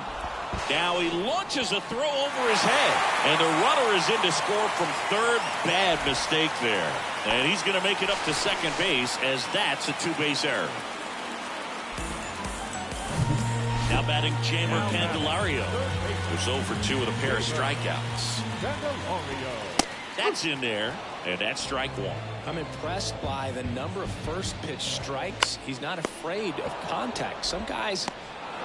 Now he launches a throw over his head, and the runner is in to score from third. Bad mistake there, and he's going to make it up to second base, as that's a 2-base error. Now batting Jamer Candelario, who's 0 for 2 with a pair of strikeouts. That's in there, and that's strike 1. I'm impressed by the number of first pitch strikes. He's not afraid of contact. Some guys.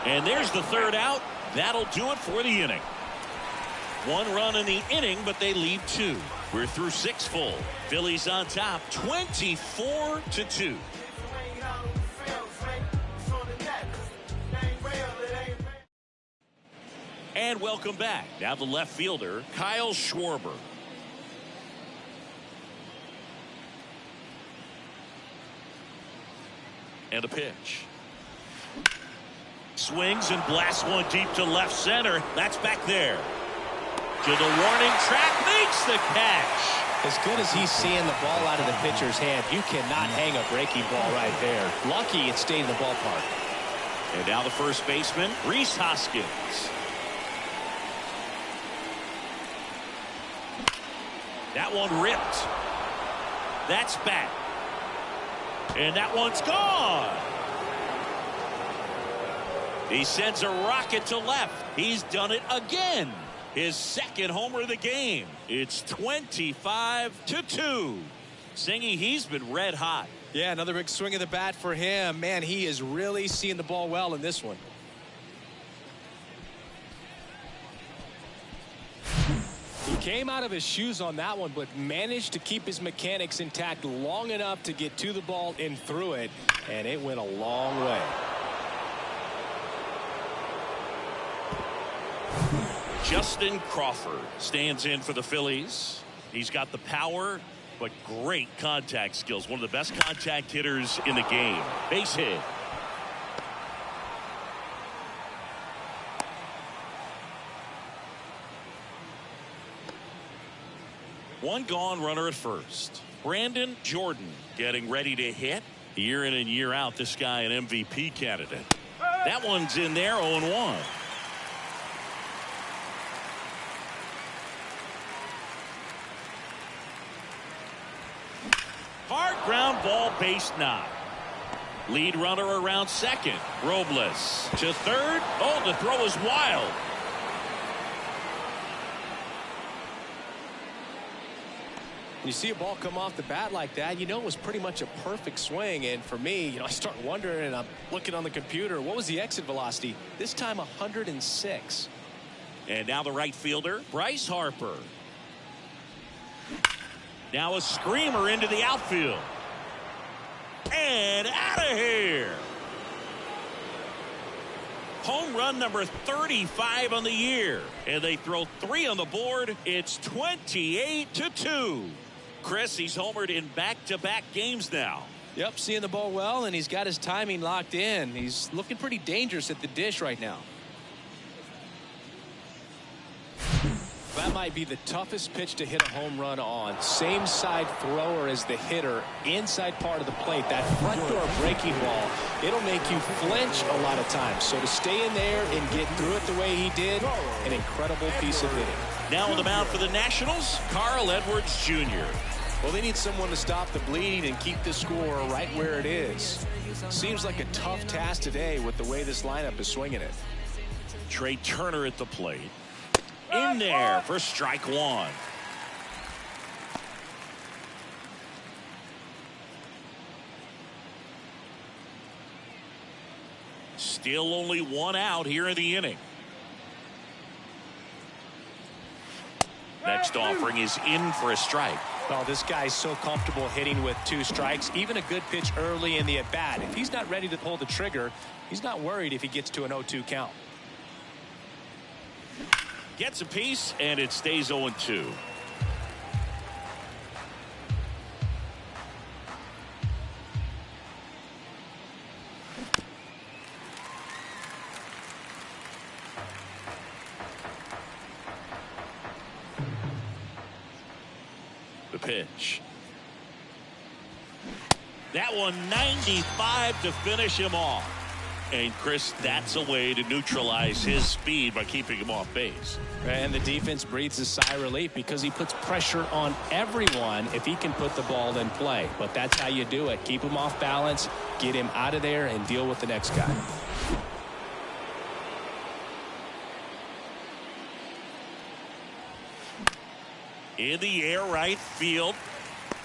And there's the third out. That'll do it for the inning. 1 run in the inning, but they lead 2. We're through 6 full. Phillies on top, 24-2. And welcome back. Now the left fielder, Kyle Schwarber. And a pitch. Swings and blasts one deep to left center. That's back there. To the warning track, makes the catch. As good as he's seeing the ball out of the pitcher's hand, you cannot hang a breaking ball right there. Lucky it stayed in the ballpark. And now the first baseman, Rhys Hoskins. That one ripped. That's back. And that one's gone. He sends a rocket to left. He's done it again. His second homer of the game. It's 25-2. Singy, he's been red hot. Yeah, another big swing of the bat for him. Man, he is really seeing the ball well in this one. He came out of his shoes on that one, but managed to keep his mechanics intact long enough to get to the ball and through it, and it went a long way. Justin Crawford stands in for the Phillies. He's got the power, but great contact skills. One of the best contact hitters in the game. Base hit. One gone, runner at first. Brandon Jordan getting ready to hit. Year in and year out, this guy an MVP candidate. That one's in there, 0-1. Hard ground ball, base knock. Lead runner around second. Robles to third. Oh, the throw is wild. When you see a ball come off the bat like that, you know it was pretty much a perfect swing. And for me, I start wondering, and I'm looking on the computer, what was the exit velocity? This time 106. And now the right fielder, Bryce Harper. Now a screamer into the outfield. And out of here. Home run number 35 on the year. And they throw 3 on the board. It's 28-2. Chris, he's homered in back-to-back games now. Yep, seeing the ball well, and he's got his timing locked in. He's looking pretty dangerous at the dish right now. That might be the toughest pitch to hit a home run on. Same side thrower as the hitter, inside part of the plate. That front door breaking ball, it'll make you flinch a lot of times. So to stay in there and get through it the way he did, an incredible piece of hitting. Now on the mound for the Nationals, Carl Edwards Jr. Well, they need someone to stop the bleed and keep the score right where it is. Seems like a tough task today with the way this lineup is swinging it. Trey Turner at the plate. In there for strike 1. Still only 1 out here in the inning. Next offering is in for a strike. Oh, this guy's so comfortable hitting with 2 strikes. Even a good pitch early in the at-bat. If he's not ready to pull the trigger, he's not worried if he gets to an 0-2 count. Gets a piece, and it stays 0-2. The pitch. That one 95 to finish him off. And Chris, that's a way to neutralize his speed by keeping him off base. And the defense breathes a sigh of relief because he puts pressure on everyone if he can put the ball in play. But that's how you do it. Keep him off balance, get him out of there, and deal with the next guy. In the air right field.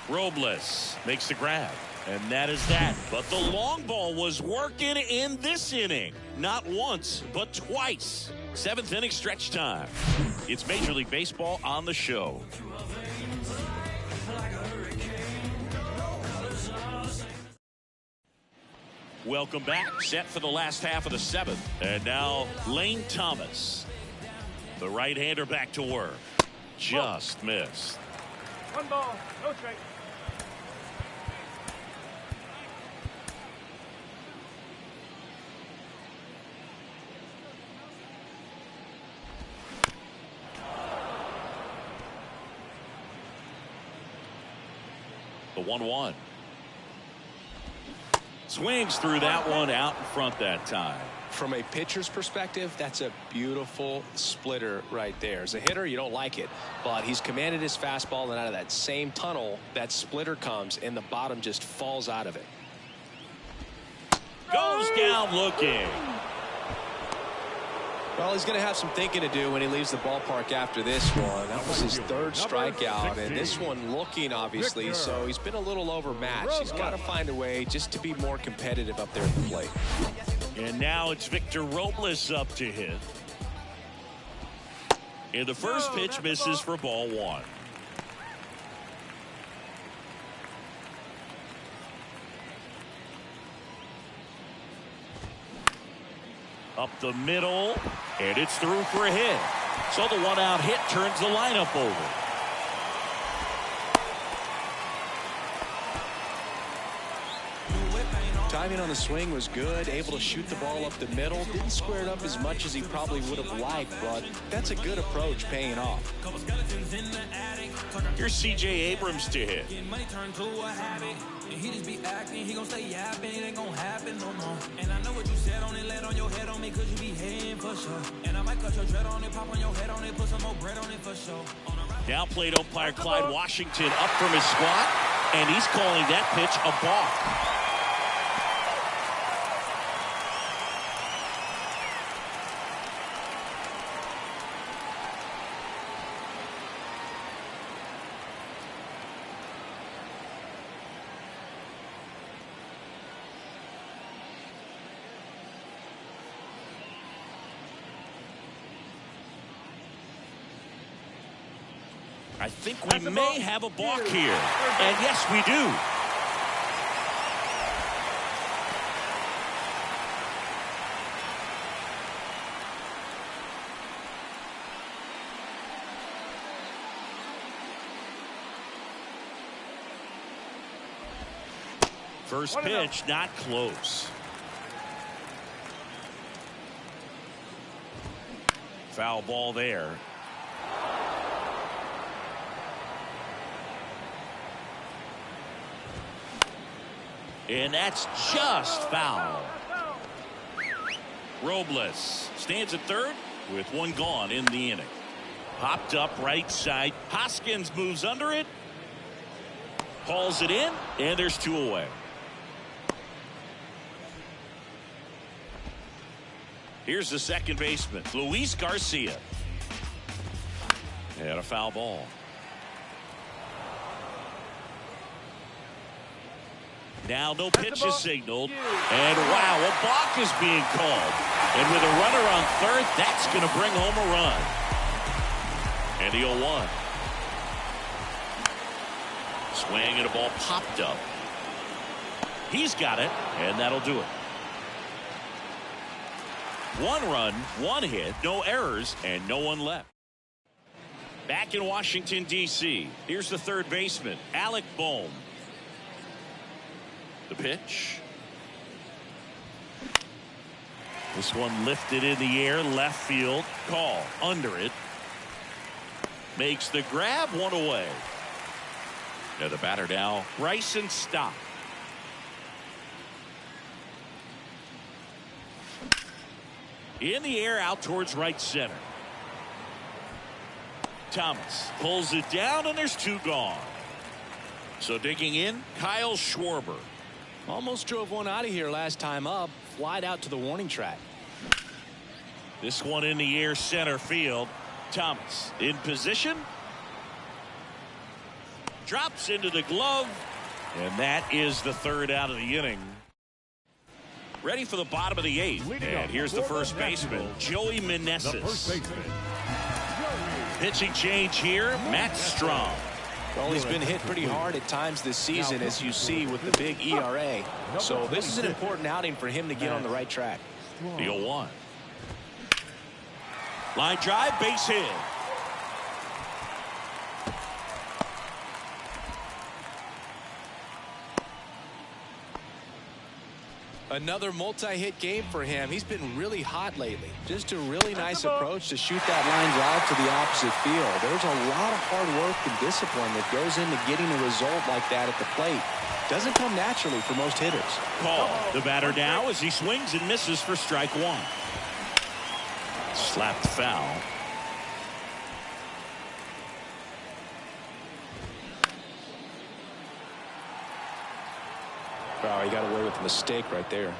Robles makes the grab. And that is that. But the long ball was working in this inning. Not once, but twice. 7th inning stretch time. It's Major League Baseball on the show. Welcome back. Set for the last half of the 7th. And now Lane Thomas. The right-hander back to work. Just missed. 1 ball, no strike. The 1-1. Swings through that one out in front that time. From a pitcher's perspective, that's a beautiful splitter right there. As a hitter, you don't like it, but he's commanded his fastball, and out of that same tunnel, that splitter comes, and the bottom just falls out of it. Goes down looking. Well, he's going to have some thinking to do when he leaves the ballpark after this one. That was his 3rd strikeout, and this one looking, obviously, so he's been a little overmatched. He's got to find a way just to be more competitive up there at the plate. And now it's Victor Robles up to hit. And the first pitch misses for ball 1. Up the middle, and it's through for a hit. So the 1-out hit turns the lineup over. Timing on the swing was good, able to shoot the ball up the middle. Didn't square it up as much as he probably would have liked, but that's a good approach, paying off. Here's C.J. Abrams to hit. He just be acting, he gon' stay yapping, it ain't gon' happen no more. And I know what you said on it, let on your head on me, cause you be hating for sure. And I might cut your dread on it, pop on your head on it, put some more bread on it for sure. Now plate umpire Clyde Washington up from his squat, and he's calling that pitch a balk. I think we may have a balk here. And yes, we do. First pitch, not close. Foul ball there. And that's just foul. Robles stands at third with one gone in the inning. Popped up right side. Hoskins moves under it. Hauls it in, and there's two away. Here's the second baseman, Luis Garcia. And a foul ball. Now no pitches signaled. And wow, a balk is being called. And with a runner on third, that's going to bring home a run. And the 0-1. Swing and a ball popped up. He's got it, and that'll do it. One run, one hit, no errors, and no one left. Back in Washington, D.C., here's the third baseman, Alec Bohm. The pitch. This one lifted in the air, left field, call, under it. Makes the grab, one away. Now the batter now, Bryson Stott. In the air, out towards right center. Thomas pulls it down, and there's two gone. So digging in, Kyle Schwarber. Almost drove one out of here last time up. Flied out to the warning track. This one in the air, center field. Thomas in position. Drops into the glove. And that is the third out of the inning. Ready for the bottom of the eighth. And here's the first baseman, Joey Meneses. Pitching change here, Matt Strong. Well, he's been hit pretty hard at times this season, as you see with the big ERA. So this is an important outing for him to get on the right track. The 0-1. Line drive, base hit. Another multi-hit game for him. He's been really hot lately. Just a really nice approach to shoot that line drive to the opposite field. There's a lot of hard work and discipline that goes into getting a result like that at the plate. Doesn't come naturally for most hitters. Call. The batter now as he swings and misses for strike one. Slapped foul. Wow, he got away with a mistake right there.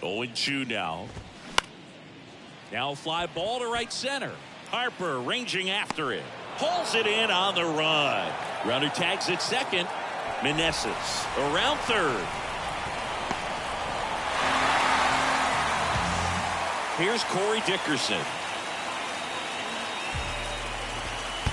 Going 2 now. Now fly ball to right center. Harper ranging after it. Pulls it in on the run. Runner tags at second. Meneses around third. Here's Corey Dickerson.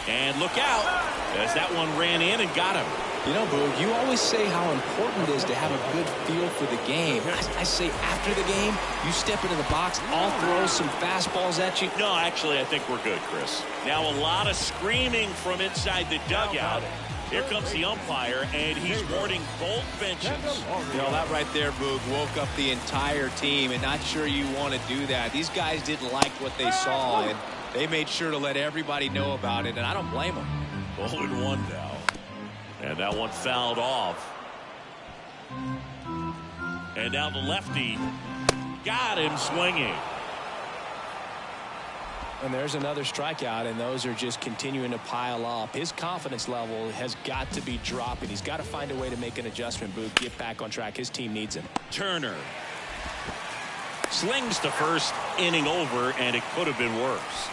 And look out, as that one ran in and got him. You know, Boog, you always say how important it is to have a good feel for the game. I say after the game, you step into the box, I'll throw some fastballs at you. No, actually, I think we're good, Chris. Now a lot of screaming from inside the dugout. Here comes the umpire, and he's warning both benches. You know, that right there, Boog, woke up the entire team, and not sure you want to do that. These guys didn't like what they saw, and they made sure to let everybody know about it, and I don't blame them. 0-1 now. And that one fouled off. And now the lefty got him swinging. And there's another strikeout, and those are just continuing to pile up. His confidence level has got to be dropping. He's got to find a way to make an adjustment, Boog, get back on track. His team needs him. Turner slings to first, inning over, and it could have been worse.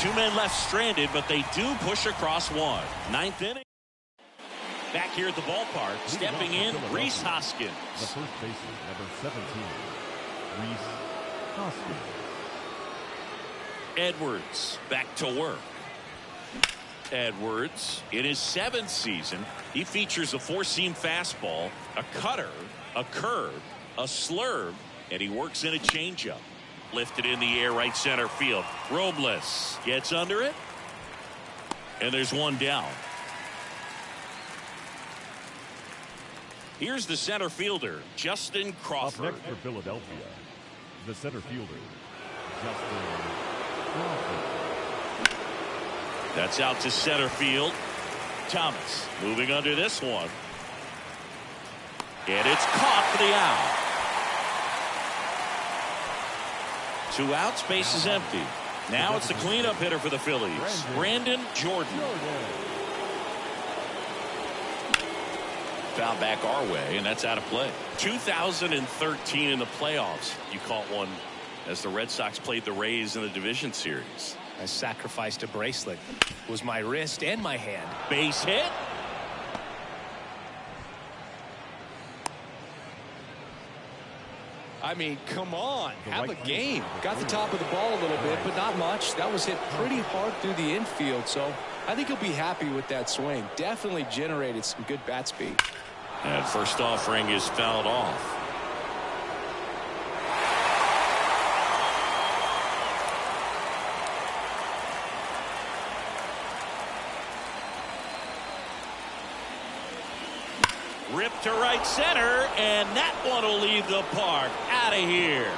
2 men left stranded, but they do push across one. 9th inning. Back here at the ballpark, stepping in, Rhys Hoskins. The first baseman, number 17. Edwards back to work. Edwards in his 7th season, he features a 4-seam fastball, a cutter, a curve, a slurve, and he works in a changeup. Lifted in the air, right center field. Robles gets under it, and there's one down. Here's the center fielder, Justin Crawford. Up next for Philadelphia, the center fielder, Justin Crawford. That's out to center field. Thomas moving under this one. And it's caught for the out. 2 outs, base is empty. Now it's the cleanup hitter for the Phillies, Brandon Jordan. Foul back our way, and that's out of play. 2013 in the playoffs, you caught one as the Red Sox played the Rays in the division series. I sacrificed a bracelet. It was my wrist and my hand. Base hit. I mean, come on, have a game. Got the top of the ball a little bit, but not much. That was hit pretty hard through the infield, so I think he'll be happy with that swing. Definitely generated some good bat speed. And first offering is fouled off. Ripped to right center, and that one will leave the park. Out of here.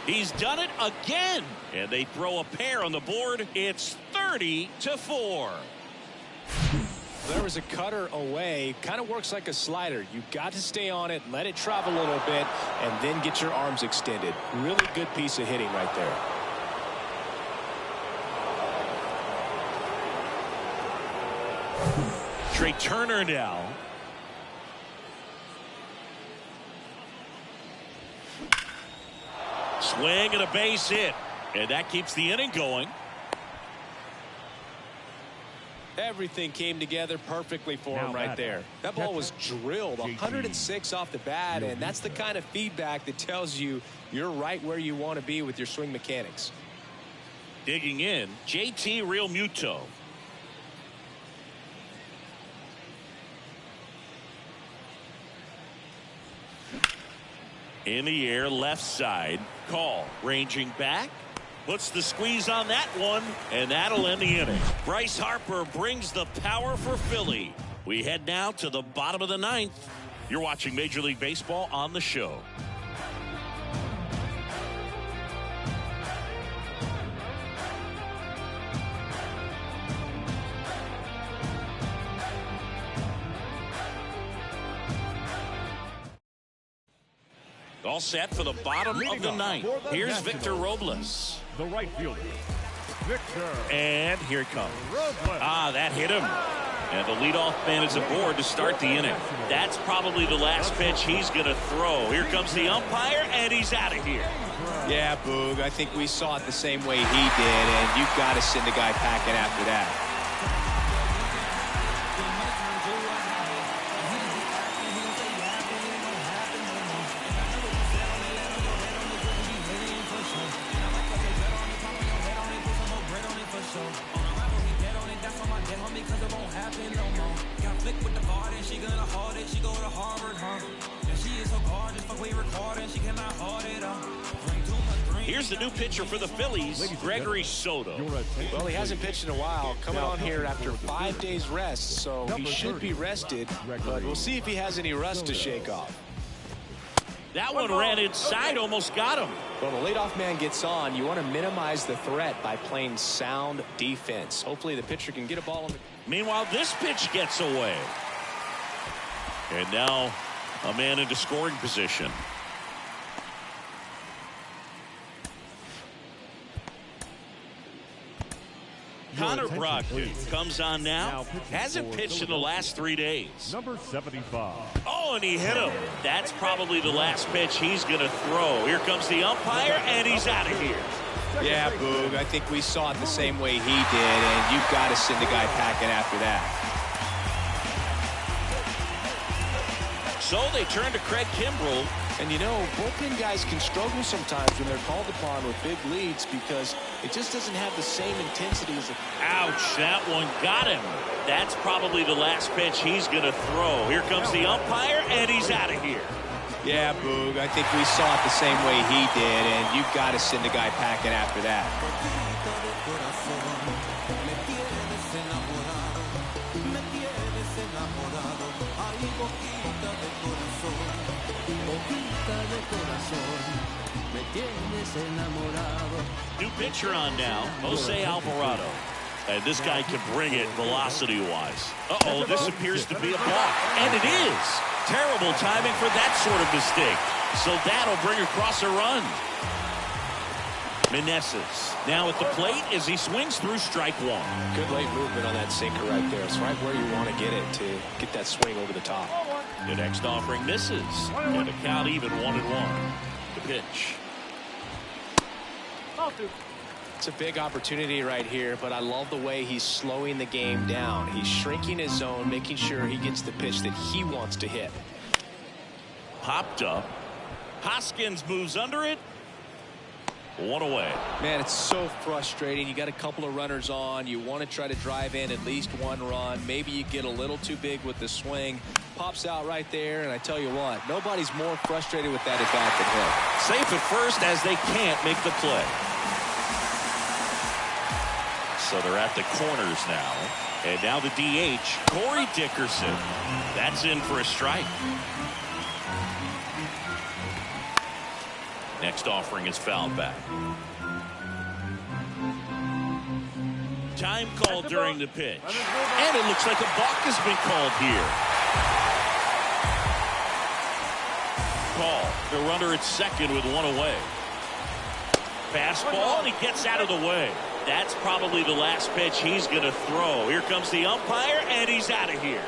He's done it again, and they throw a pair on the board. It's 30-4. There was a cutter away. Kind of works like a slider. You've got to stay on it, let it travel a little bit, and then get your arms extended. Really good piece of hitting right there. Trey Turner now. Swing and a base hit, and that keeps the inning going. Everything came together perfectly for him right there. That ball was drilled 106 off the bat, and that's the kind of feedback that tells you you're right where you want to be with your swing mechanics. Digging in, JT Realmuto. In the air, left side. Call. Ranging back. Puts the squeeze on that one, and that'll end the inning. Bryce Harper brings the power for Philly. We head now to the bottom of the 9th. You're watching Major League Baseball on the show. All set for the bottom of the 9th. Here's Victor Robles. The right fielder, Victor. And here it comes. Robles. That hit him. And the leadoff man is aboard to start the inning. That's probably the last pitch he's going to throw. Here comes the umpire, and he's out of here. Yeah, Boog, I think we saw it the same way he did, and you've got to send a guy packing after that. Here's the new pitcher for the Phillies, Gregory Soto. Well, he hasn't pitched in a while, coming on here after 5 days rest, so he should be rested, but we'll see if he has any rust to shake off. That one ran inside, almost got him. Well, the leadoff man gets on. You want to minimize the threat by playing sound defense. Hopefully the pitcher can get a ball on the... Meanwhile, this pitch gets away. And now a man into scoring position. Connor Brogdon comes on now. Hasn't pitched in the last 3 days. Number 75. Oh, and he hit him. That's probably the last pitch he's going to throw. Here comes the umpire, and he's out of here. Yeah, Boog, I think we saw it the same way he did, and you've got to send a guy packing after that. So they turn to Craig Kimbrell. And you know, bullpen guys can struggle sometimes when they're called upon with big leads because it just doesn't have the same intensity as a... Ouch, that one got him. That's probably the last pitch he's going to throw. Here comes the umpire, and he's out of here. Yeah, Boog, I think we saw it the same way he did, and you've got to send a guy packing after that. New pitcher on now, Jose Alvarado. And this guy can bring it velocity-wise. Uh-oh, this appears to be a balk. And it is. Terrible timing for that sort of mistake. So that'll bring across a run. Meneses now at the plate as he swings through strike one. Good late movement on that sinker right there. It's right where you want to get it to get that swing over the top. The next offering misses. And the count even 1-1. The pitch. It's a big opportunity right here, but I love the way he's slowing the game down. He's shrinking his zone, making sure he gets the pitch that he wants to hit. Popped up. Hoskins moves under it. One away. Man, it's so frustrating. You got a couple of runners on. You want to try to drive in at least one run. Maybe you get a little too big with the swing. Pops out right there, and I tell you what, nobody's more frustrated with that at bat than him. Safe at first as they can't make the play. So they're at the corners now. And now the DH, Corey Dickerson. That's in for a strike. Next offering is fouled back. Time called during the pitch. And it looks like a balk has been called here. Call. The runner at second with one away. Fastball, and he gets out of the way. That's probably the last pitch he's going to throw. Here comes the umpire, and he's out of here.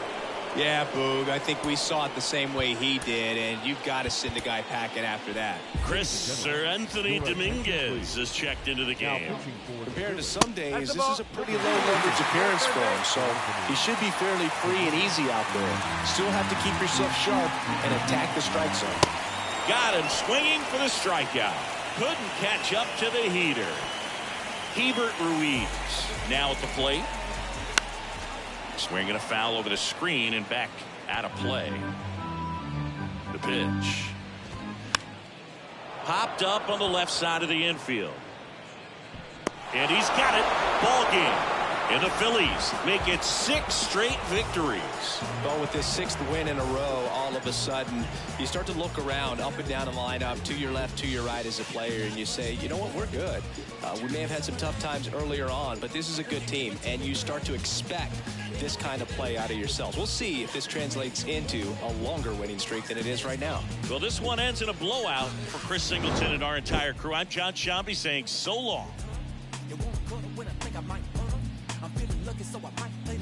Yeah, Boog, I think we saw it the same way he did, and you've got to send a guy packing after that. Sir Anthony Dominguez is checked into the game. Compared to some days, this is a pretty low leverage appearance for him, so he should be fairly free and easy out there. Still have to keep yourself sharp and attack the strike zone. Got him swinging for the strikeout. Couldn't catch up to the heater. Hebert Ruiz now at the plate. Swinging a foul over the screen and back out of play. The pitch. Popped up on the left side of the infield. And he's got it. Ball game. And the Phillies make it 6 straight victories. Well, with this 6th win in a row, all of a sudden, you start to look around up and down the lineup, to your left, to your right as a player, and you say, you know what, we're good. We may have had some tough times earlier on, but this is a good team, and you start to expect this kind of play out of yourselves. We'll see if this translates into a longer winning streak than it is right now. Well, this one ends in a blowout for Chris Singleton and our entire crew. I'm John Shambi saying so long. You won't go to win, I think I might. I'm feeling lucky, so I might.